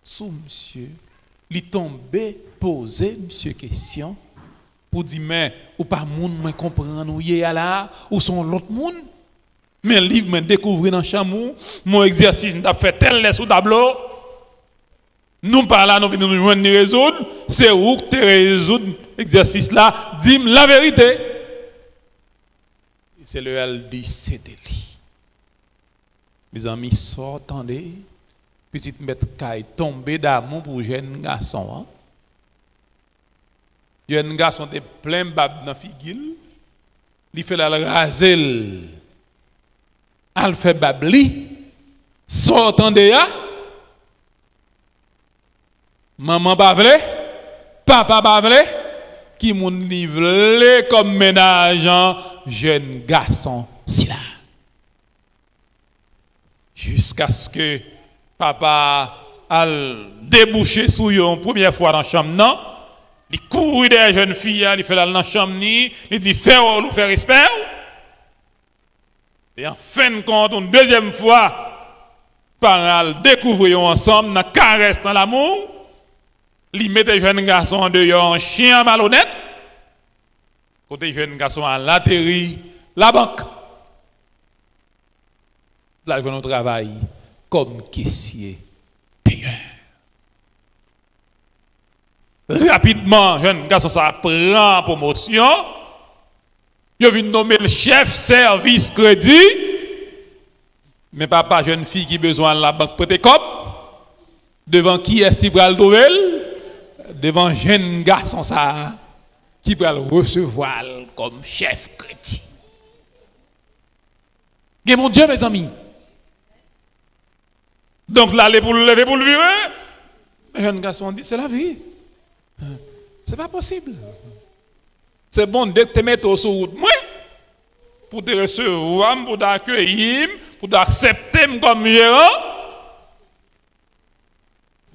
sous monsieur, il tombait, posait monsieur question, pour dire, mais, ou pas moun, moi comprendre, ou yé là, ou son l'autre moun. Mais le livre m'a découvert dans le chamou, mon exercice n'a fait tel les sous tableau. Nous pas là, nous venons nous joindre ni résoudre, c'est où que tu résoudre l'exercice là, dis-moi la vérité. C'est le elle dit, c'est délit. Mes amis, sortent, attendez. Petite maître Kay tombé d'amour pour jeune garçon. Hein? Jeune garçon était plein bab dans figil. Il fait la raser. Il fait babli. Sortande ya. Maman bavle. Papa bavle. Qui moun livre comme ménageant jeune garçon. Si là. Jusqu'à ce que papa a débouché sous une première fois dans la chambre, non? Il court des jeunes filles, il fait dans la chambre, il dit fais ou faire respect. Et en fin de compte, une deuxième fois, parents découvrir ensemble, dans caresse dans l'amour, il met des jeunes garçons en dehors, un chien malhonnête, côté jeunes garçons à l'atterri, la banque. Là, je travail comme caissier payeur. Rapidement, jeune garçon, ça prend promotion. Il vient nommer le chef service crédit. Mais papa, jeune fille qui a besoin de la banque prêter cop. Devant qui est-ce qu'il va le Devant jeune garçon, ça qui va le recevoir comme chef chrétien. Et mon Dieu, mes amis. Donc là, pour le lever, pour le virer, le jeune garçon dit, c'est la vie. C'est pas possible. C'est bon dès que tu mets au sur route, moi, pour te recevoir, pour t'accueillir, pour t'accepter comme gérant.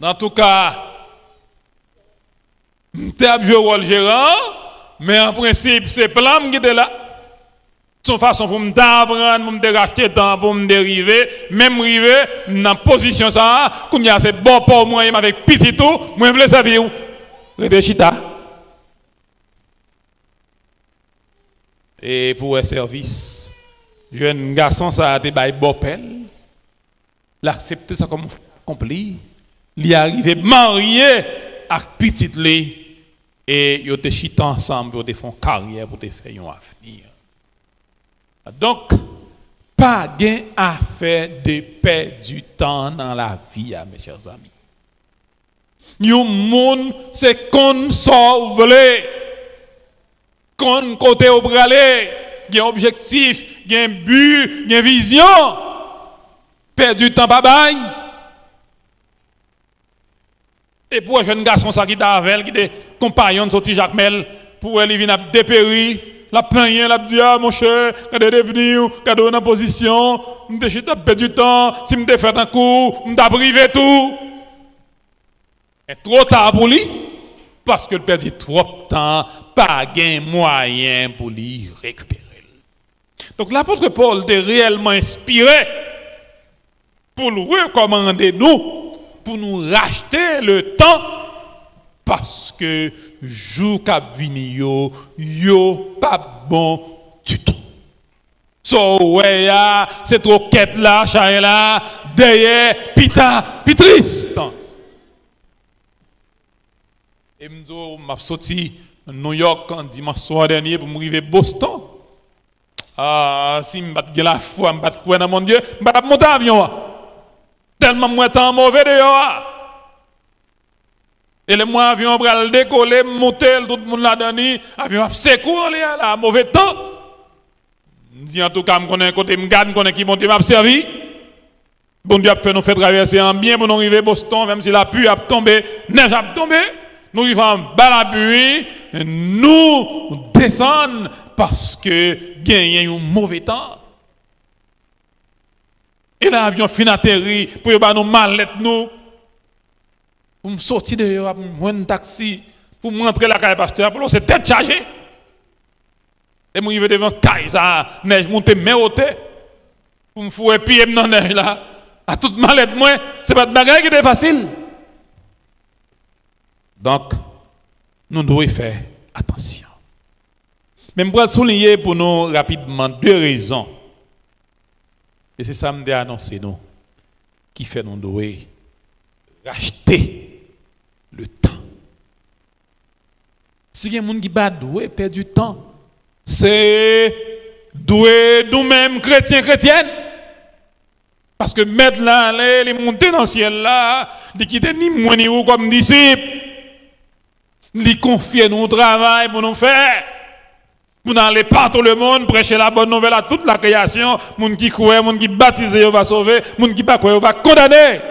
En tout cas, tu as joué le rôle gérant, mais en principe, c'est plan qui est là. Son façon pour me t'apprendre, pour me racheter temps, pour me dériver, même river dans position ça, comme il y a c'est bon pour moi avec petit tout, moi je veux savoir où. Réfléchita. Et pour un service, jeune garçon ça a été bail bopel, l'accepter ça comme accompli, il arrivé marié avec petit lé et ils étaient chita ensemble pour te faire carrière, pour te faire un avenir. Donc, pas gain à faire de perdre du temps dans la vie, mes chers amis. Yon monde, c'est qu'on sauve, qu'on côté au bralé, il y a un objectif, il y a un but, il y a une vision. Perdre du temps, bye bye. Et pour un jeune garçon, ça qui est avec, qui est compagnon de sorti Jacques Mel, pour lui, il vient dépérir. La plainte, la dit, ah mon cher, quand tu es devenu, quand tu es en position, je t'ai perdu du temps, si je t'ai fait un coup, je t'ai privé tout. Et trop tard pour lui, parce que perdu trop de temps, pas de moyen pour lui récupérer. Donc l'apôtre Paul est réellement inspiré pour nous recommander nous, pour nous racheter le temps. Parce que jour cap vini yo pas bon du tout. So ouais c'est trop quête là, chaye là, derrière pita, pitriste. Et m'zo m'a sorti New York en dimanche soir dernier pour m'arriver Boston. Ah si m'bat la foi, m'bat quoi dans mon Dieu, m'bat monter avion. Tellement moi temps mauvais dehors. Et le mois avion bral décoller, monter, tout le monde là-dedans, avion secours là, mauvais temps. Je dis en tout cas, je connais côté, je garde, je connais qui monte, m'a servi. Bon Dieu a fait nous faire traverser en bien pour nous arriver à Boston, même si la pluie a tombé, neige a tombé. Nous arrivons en bas la pluie, nous descendons parce que gagne un mauvais temps. Et l'avion fin atterri pour nous mallettes nous. Pour me sortir dehors, pour me prendre un taxi, pour me rentrer la caille pasteur, pour c'est tête chargée. Et moi, je vais devant caille, ça, neige monter, mais ôter, pour me fouer pied dans la neige là. À toute mallette, moi, c'est pas de bagarre qui est facile. Donc, nous devons faire attention. Mais je vais souligner pour nous rapidement deux raisons. Et c'est ça que je vais annoncer nous, qui fait nous devons racheter le temps. Si il y a des gens qui doivent perdre du temps, c'est doué nous-mêmes, chrétiennes. Parce que mettre là, les monter dans le ciel là, de quitter ni moi ni vous comme disciples, de confier nos travail pour nous faire. Pour n'aller partout le monde, prêcher la bonne nouvelle à toute la création, gens qui croient, gens qui baptisent, on va sauver, gens qui ne pas croient, on va condamner.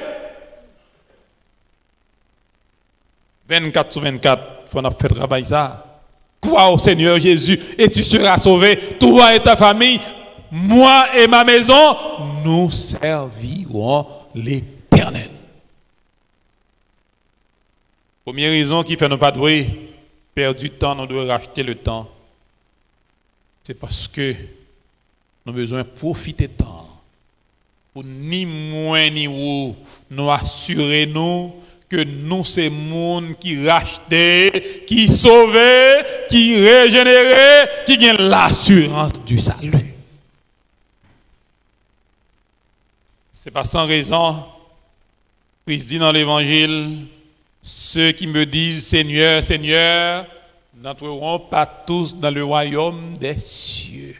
24 sur 24, il faut faire travail ça. Crois au Seigneur Jésus et tu seras sauvé, toi et ta famille, moi et ma maison, nous servirons l'Éternel. Première raison qui fait nous pas douer, perdre du temps, nous devons racheter le temps. C'est parce que nous avons besoin de profiter du temps. Pour ni moins ni vous, nous assurer nous que nous, c'est le monde qui racheté, qui sauvé, qui régénéré, qui gagne l'assurance du salut. C'est pas sans raison, Christ dit dans l'Évangile, ceux qui me disent Seigneur, Seigneur, n'entreront pas tous dans le royaume des cieux.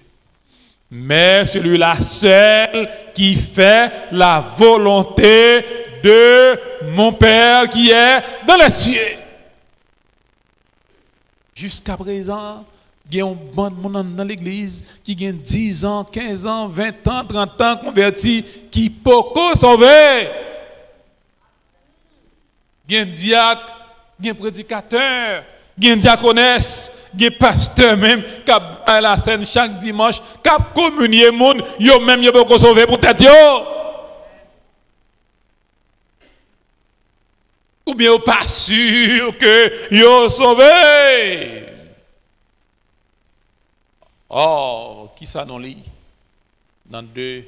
Mais celui-là seul qui fait la volonté de mon Père qui est dans les cieux. Jusqu'à présent, il y a un bon monde dans l'église qui a 10 ans, 15 ans, 20 ans, 30 ans convertis qui peuvent sauver. Il y a un diacre, il y a un prédicateur, il y a un diaconesse, il y a un pasteur même qui a à la scène chaque dimanche, qui a communié le monde, yo même yo peuvent sauver pour tête yo. Ou bien pas sûr que yo sauvé. Oh, qui ça non lit? Dans 2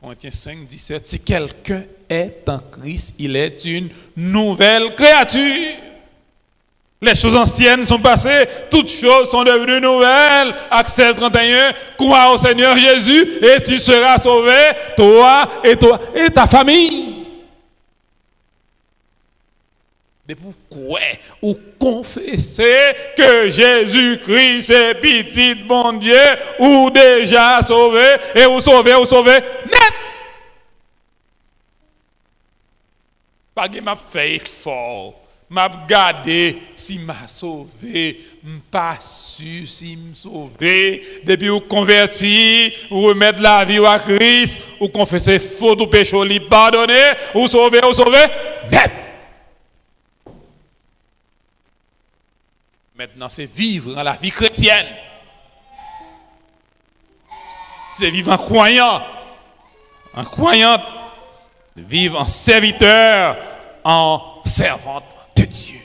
Corinthiens 5, 17, si quelqu'un est en Christ, il est une nouvelle créature. Les choses anciennes sont passées, toutes choses sont devenues nouvelles. Actes 16, 31, crois au Seigneur Jésus et tu seras sauvé, toi et ta famille. Et pourquoi ou confesser que Jésus-Christ est petit bon Dieu ou déjà sauvé et ou sauvé net. Pas que m'a fait effort, m'a regardé si m'a sauvé, pas sûr si m'a sauvé. Depuis ou converti, ou remettre la vie à Christ, ou confesser faute ou péché, ou lui pardonner, ou sauver net. Maintenant, c'est vivre dans la vie chrétienne. C'est vivre en croyant. En croyante. Vivre en serviteur, en servante de Dieu.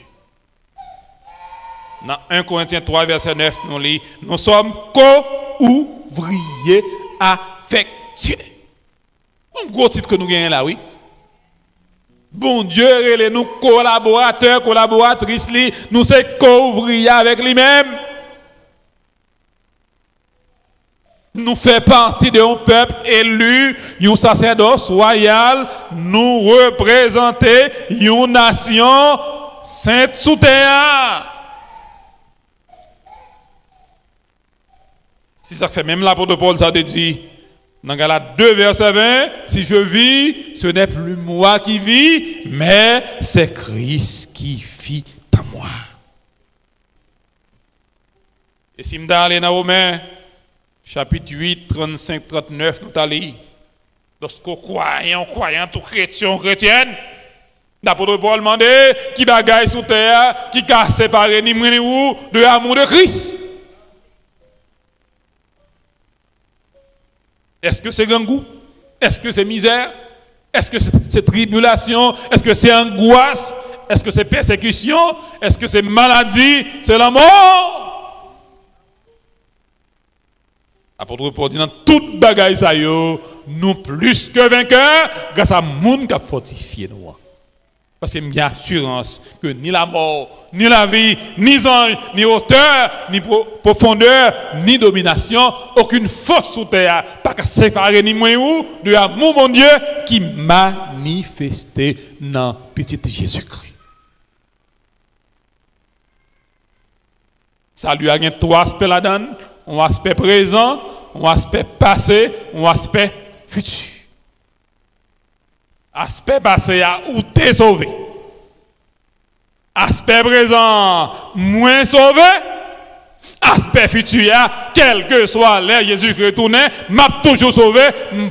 Dans 1 Corinthiens 3, verset 9, nous lisons, nous sommes co-ouvriers affectueux. Un gros titre que nous gagnons là, oui. Bon Dieu, relève nous collaborateurs, collaboratrices, nous sommes co-ouvriers avec lui-même. Nous faisons partie d'un peuple élu, un sacerdoce royal, nous représenter une nation sainte sous terre. Si ça fait même l'apôtre Paul, ça te dit, dans Galates 2, verset 20, si je vis, ce n'est plus moi qui vis, mais c'est Christ qui vit en moi. Et si je aller dans Romains, chapitre 8, 35, 39, nous allons lorsque croyant, tout chrétien, chrétienne, l'apôtre Paul demandait qui bagaille sous terre, qui a séparé ni moi ni vous de l'amour de Christ. Est-ce que c'est grand goût? Est-ce que c'est misère? Est-ce que c'est tribulation? Est-ce que c'est angoisse? Est-ce que c'est persécution? Est-ce que c'est maladie? C'est la mort? L'apôtre Paul dit dans toute bagaille ça yo, nous plus que vainqueurs grâce à monde qui a fortifié nous. Parce qu'il y a assurance que ni la mort, ni la vie, ni ange, ni hauteur, ni profondeur, ni domination, aucune force sous terre, pas qu'à séparer ni moi ou de l'amour mon Dieu qui manifesté dans petit Jésus-Christ. Ça lui a 3 aspects là-dedans, un aspect présent, un aspect passé, un aspect futur. Aspect passé, où t'es sauvé. Aspect présent, moins sauvé. Aspect futur, quel que soit l'heure Jésus qui retourne, m'a toujours sauvé,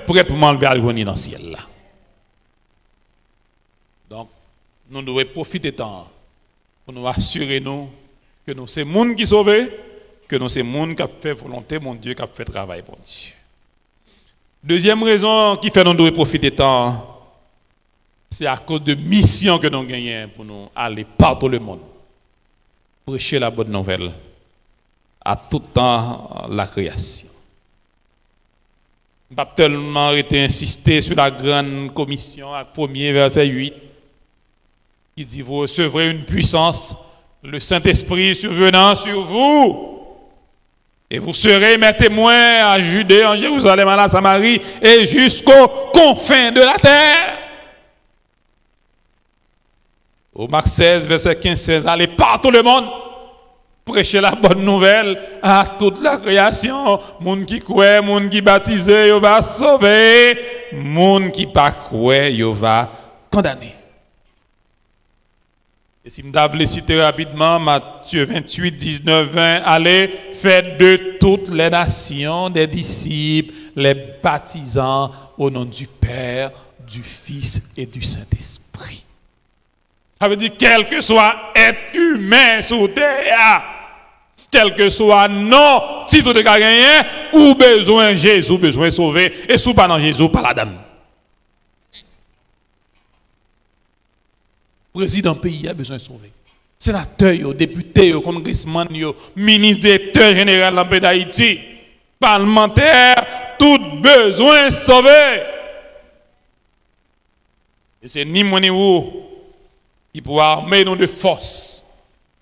prêt pour m'enlever à revenir dans le ciel là. Donc, nous devons profiter de temps pour nous assurer que nous sommes les gens qui sont sauvés, que nous sommes les gens qui ont fait volonté, mon Dieu, qui ont fait travail pour Dieu. Deuxième raison qui fait que nous devons profiter de temps, c'est à cause de mission que nous gagnons pour nous aller partout le monde. Prêcher la bonne nouvelle à tout temps la création. Je n'ai pas tellement été insisté sur la grande commission, à 1er verset 8, qui dit vous recevrez une puissance, le Saint-Esprit survenant sur vous. Et vous serez mes témoins à Judée, en Jérusalem, à la Samarie et jusqu'aux confins de la terre. Au Marc 16, verset 15-16, allez partout le monde, prêcher la bonne nouvelle à toute la création. Moun qui croit, moun qui baptisé, il va sauver. Moun qui pas croit, il va condamner. Et si je voulais citer rapidement, Matthieu 28, 19, 20, allez, faites de toutes les nations des disciples, les baptisant au nom du Père, du Fils et du Saint-Esprit. Ça veut dire, quel que soit être humain sur terre, quel que soit non, titre de gagner, ou besoin Jésus, besoin sauver, et sous pas dans Jésus, pas la dame. Président pays a besoin de sauver. Sénateur, député, congressman, ministre, directeur général dans le pays d'Haïti, parlementaire, tout besoin de sauver. Et c'est ni moi ni vous qui pourra armer nous de force,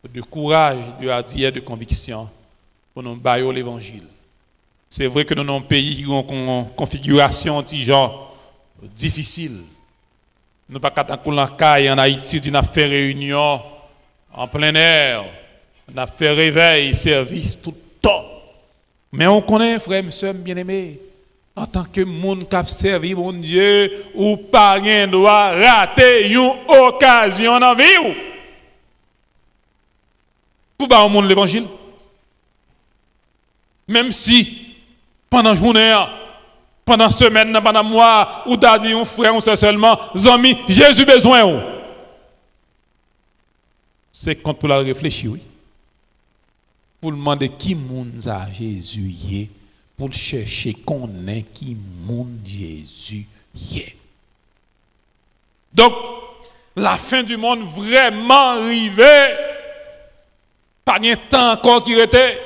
de courage, de hardiesse, de conviction pour nous bailler l'évangile. C'est vrai que nous avons un pays qui a une configuration genre difficile. Nous ne pouvons pas attendre la caille en Haïti, nous avons fait réunion en plein air, nous avons fait réveil, service tout le temps. Mais on connaît, frères et sœurs bien-aimés, en tant que monde qui a servi mon Dieu, ou pas rien doit rater une occasion dans la vie. Pour pas au monde l'évangile. Même si, pendant la journée, pendant la semaine, pendant le mois, ou t'as dit un frère, ou c'est seulement, amis, Jésus besoin. C'est quand pour la réfléchir, oui. Pour demander qui monde a Jésus est, pour chercher qu'on est qui monde Jésus est. Donc, la fin du monde vraiment arrivée, pas de temps encore qui était.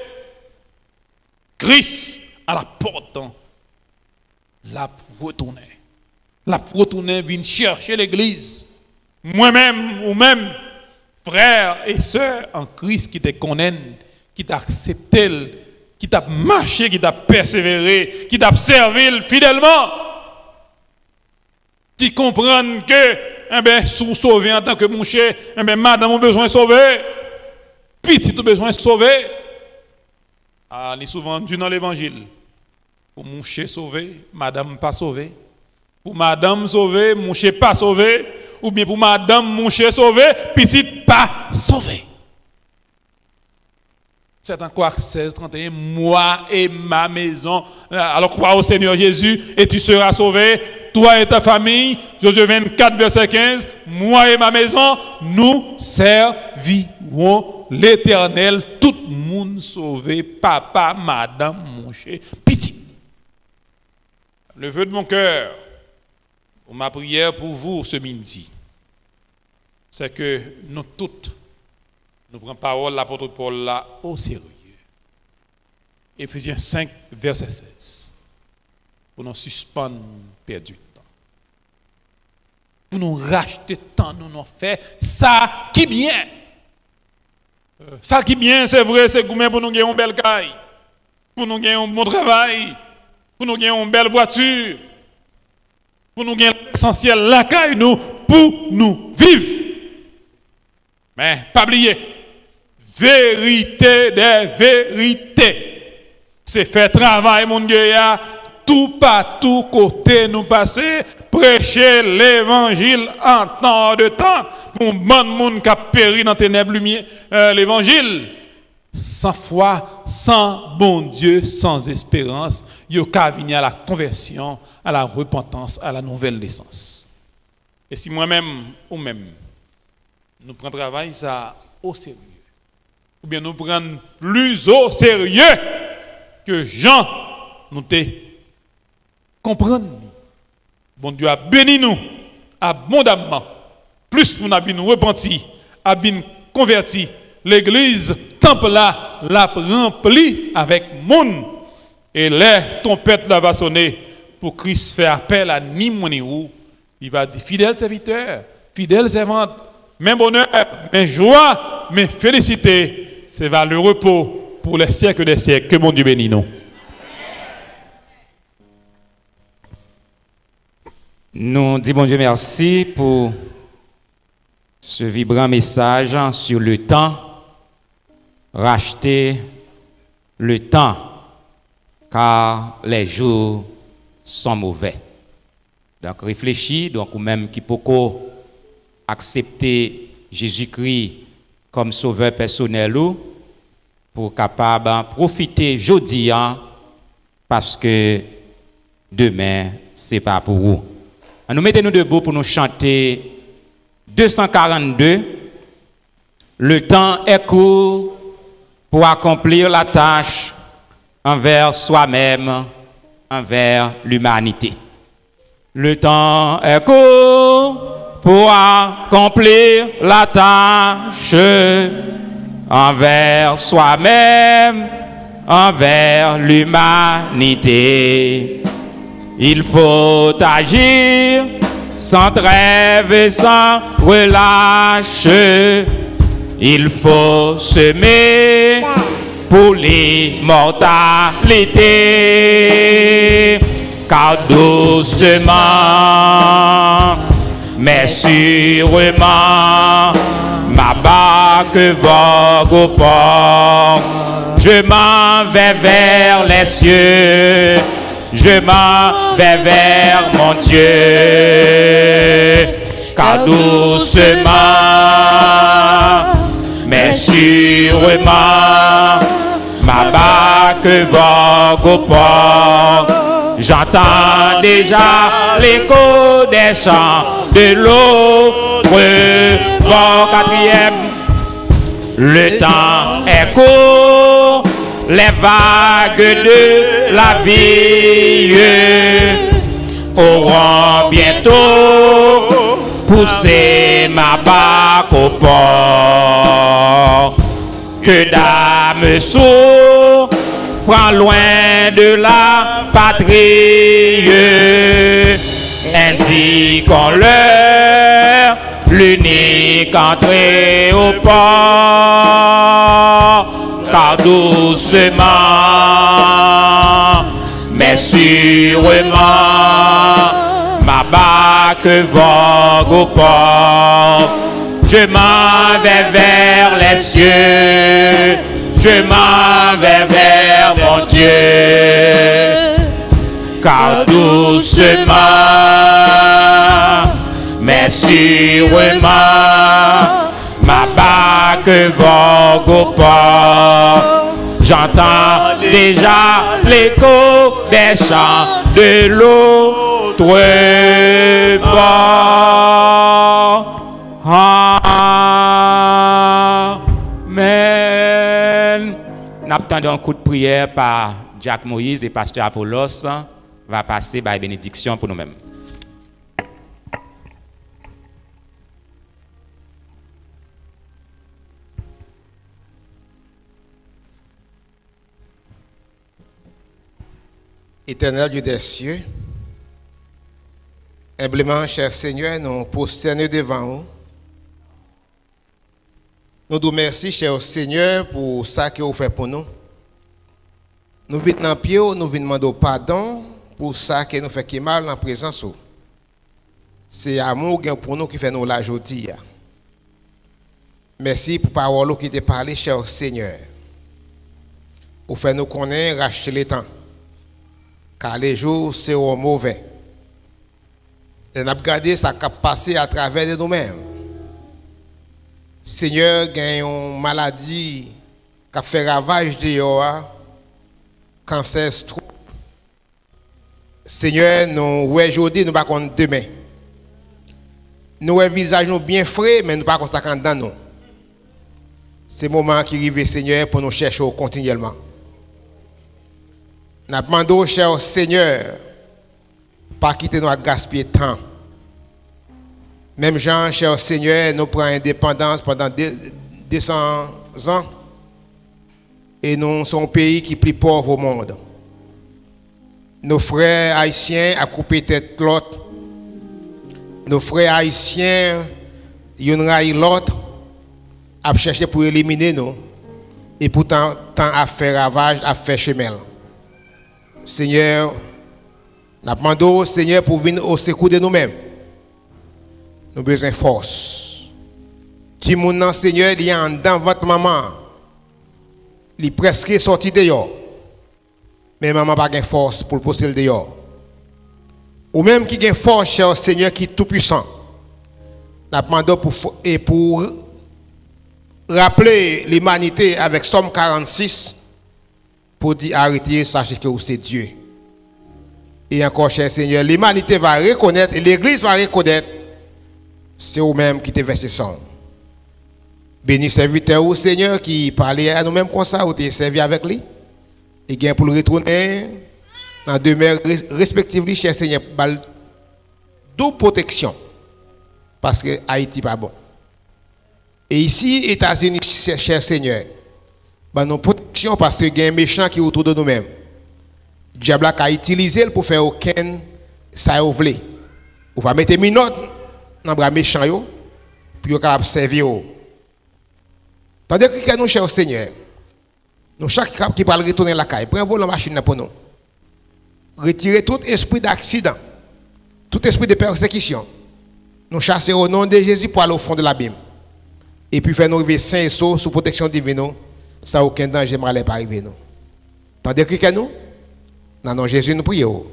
Christ à la porte, la retourner. La retourner vient chercher l'église. Moi-même ou même, frères et sœurs en Christ qui te connaissent, qui t'a accepté, qui t'a marché, qui t'a persévéré, qui t'a servi fidèlement, qui comprennent que, eh bien, sous sauvé en tant que mouché, eh bien, madame a besoin de sauver, petit a besoin de sauver. Ah, on est souvent dit dans l'évangile. Pour moucher sauvé, madame pas sauvé. Pour madame sauvé, moucher pas sauvé. Ou bien pour madame moucher sauvé, petit pas sauvé. C'est encore 16, 31, moi et ma maison. Alors crois au Seigneur Jésus et tu seras sauvé, toi et ta famille. Josué 24, verset 15, moi et ma maison, nous servirons l'Éternel, tout le monde sauvé, papa, madame, mon cher, petit. Le vœu de mon cœur, pour ma prière pour vous ce midi, c'est que nous toutes, nous prenons parole l'apôtre Paul là au sérieux. Éphésiens 5, verset 16. Pour nous suspendre perdu de temps. Pour nous racheter temps, nous nous fait ça qui bien. Ça qui bien, c'est vrai, c'est gourmet pour nous gagner une belle caille, pour nous gagner un bon travail, pour nous gagner une belle voiture, pour nous gagner l'essentiel, la caille, nous, pour nous vivre. Mais, pas oublier, vérité des vérités. C'est faire travail, mon Dieu, tout partout côté nous passer, prêcher l'évangile en temps de temps, pour bon monde qui a péri dans ténèbres lumière, l'évangile. Sans foi, sans bon Dieu, sans espérance, il y a venir à la conversion, à la repentance, à la nouvelle naissance. Et si moi-même ou même, nous prenons travail ça au sérieux, ou bien nous prenons plus au sérieux que Jean nous te comprendre. Bon Dieu a béni nous abondamment. Plus nous avons repenti, avons converti. L'église, temple là, l'a rempli avec monde. Et les trompettes là va sonner pour Christ faire appel à ni mon ni où. Il va dire fidèle serviteur, fidèle servante, même bonheur, même joie, même félicité. C'est vers le repos pour les siècles des siècles. Que mon Dieu bénisse nous. Nous disons bon Dieu merci pour ce vibrant message sur le temps, racheter le temps, car les jours sont mauvais. Donc réfléchis, donc ou même qui peut accepter Jésus-Christ comme sauveur personnel ou pour capable profiter aujourd'hui parce que demain c'est pas pour vous. Nous mettons-nous debout pour nous chanter 242. Le temps est court pour accomplir la tâche envers soi-même, envers l'humanité. Le temps est court pour accomplir la tâche envers soi-même, envers l'humanité. Il faut agir sans trêve et sans relâche. Il faut semer pour l'immortalité. Car doucement, mais sûrement, ma barque vogue au port. Je m'en vais vers les cieux. Je m'en vais vers mon Dieu. Car doucement, mais sûrement, ma barque vogue au port. J'entends déjà l'écho des chants de l'autre bord. Quatrième, le temps est court, les vagues de la vie auront bientôt poussé ma barque au port. Que d'âmes souffrent loin de la patrie, indiquons-leur l'unique entrée au port. Car doucement, mais sûrement, ma barque vogue au port. Je m'en vais vers les cieux. Je m'en vais vers mon Dieu. Car doucement, mais sûrement, ma barque vogue au port. J'entends déjà l'écho des chants de l'autre bord. Amen. Nous attendons un coup de prière par Jacques Moïse et pasteur Apollos. Va passer par bénédiction pour nous-mêmes. Éternel Dieu des cieux, humblement, cher Seigneur, nous prosternons devant vous. Nous vous remercions, cher Seigneur, pour ça que vous faites pour nous. Nous venons dans pied, nous venons demander pardon pour ça que nous faisons mal en présence. C'est l'amour pour nous qui fait nous la aujourd'hui. Merci pour la parole qui t'a parlé, cher Seigneur. Vous faites nous connaître, racheter le temps. Car les jours seront mauvais. Et nous avons regardé ça qui a passé à travers de nous-mêmes. Seigneur, il y a une maladie qui a fait ravage de l'homme, cancer, stroke. Seigneur, nous aujourd'hui, nous ne pouvons pas demain. Nous avons un visage bien frais, mais nous ne pouvons pas dans nous. C'est le moment qui arrive, Seigneur, pour nous chercher continuellement. Nous demandons, cher Seigneur, pas quitter nous à gaspiller de temps. Même Jean, cher Seigneur, nous prenons indépendance pendant 200 ans. Et nous sommes un pays qui est plus pauvre au monde. Nos frères haïtiens ont coupé tête l'autre. Nos frères haïtiens, ils ont raillé l'autre, ont cherché pour éliminer nous. Et pourtant, tant à faire ravage, à faire chemin. Seigneur, nous demandons, Seigneur, pour venir au secours de nous-mêmes. Nous avons besoin de force. Si mon Seigneur, il y a dans votre maman, il est presque sorti dehors. Mais maman n'a pas de force pour le poster dehors. Ou même qui a une force, cher Seigneur, qui est tout puissant. Nous demandons pour rappeler l'humanité avec Somme 46 pour dire arrêtez, sachez que vous c'est Dieu. Et encore, cher Seigneur, l'humanité va reconnaître et l'Église va reconnaître c'est vous-même qui te versé ça. Béni serviteur au Seigneur qui parlait à nous-mêmes comme ça, ou tu servi avec lui. Et bien pour le retourner dans demeure respectivement, cher Seigneur, double protection. Parce que Haïti pas bon. Et ici, États-Unis, cher Seigneur, nous protection parce qu'il y a un méchant qui est autour de nous-mêmes. Le diable a utilisé pour faire aucun ça vous voulez. On va mettre une note dans le méchant puis on va servir. Tandis que nous, cher Seigneur, nous chaque qui parle retourner la caille, prenez la machine pour nous. Retirez tout esprit d'accident, tout esprit de persécution. Nous chassons au nom de Jésus pour aller au fond de l'abîme. Et puis faire nous arriver sains et saufs sous protection divine. Ça aucun danger ne pas arriver nous. Tandis que nous, dans nom de Jésus, nous prions.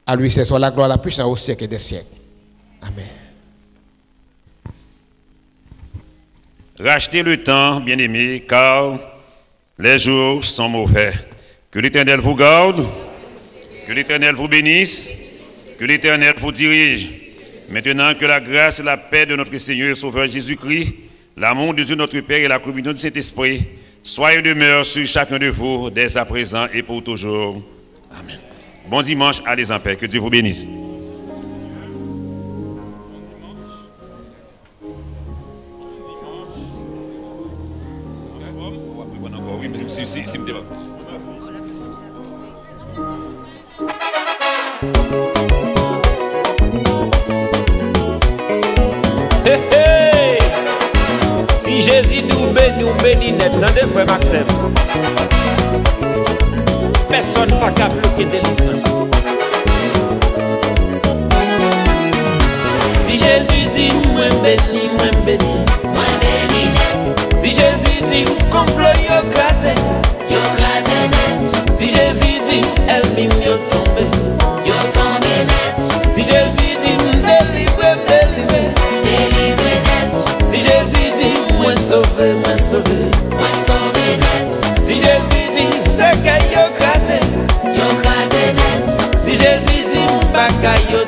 À lui, c'est soit la gloire, la puissance au siècle des siècles. Amen. Rachetez le temps, bien-aimés, car les jours sont mauvais. Que l'Éternel vous garde, que l'Éternel vous bénisse, que l'Éternel vous dirige. Maintenant que la grâce et la paix de notre Seigneur et Sauveur Jésus-Christ, l'amour de Dieu notre Père et la communion de cet Esprit, soient et demeurent sur chacun de vous, dès à présent et pour toujours. Amen. Bon dimanche, allez en paix. Que Dieu vous bénisse. Hey, hey. Si Jésus nous bénit net, rendez frère Maxime. Personne n'a qu'à bloquer délivrance. Si Jésus dit moi béni net. Si Jésus dit complot yo crasé net. Si Jésus dit elle-même yo tombé net. Si Jésus dit délivrer net. Si Jésus dit moi sauvé net. Si Jésus dit c'est que yo crasé net. Si Jésus dit m'baka yo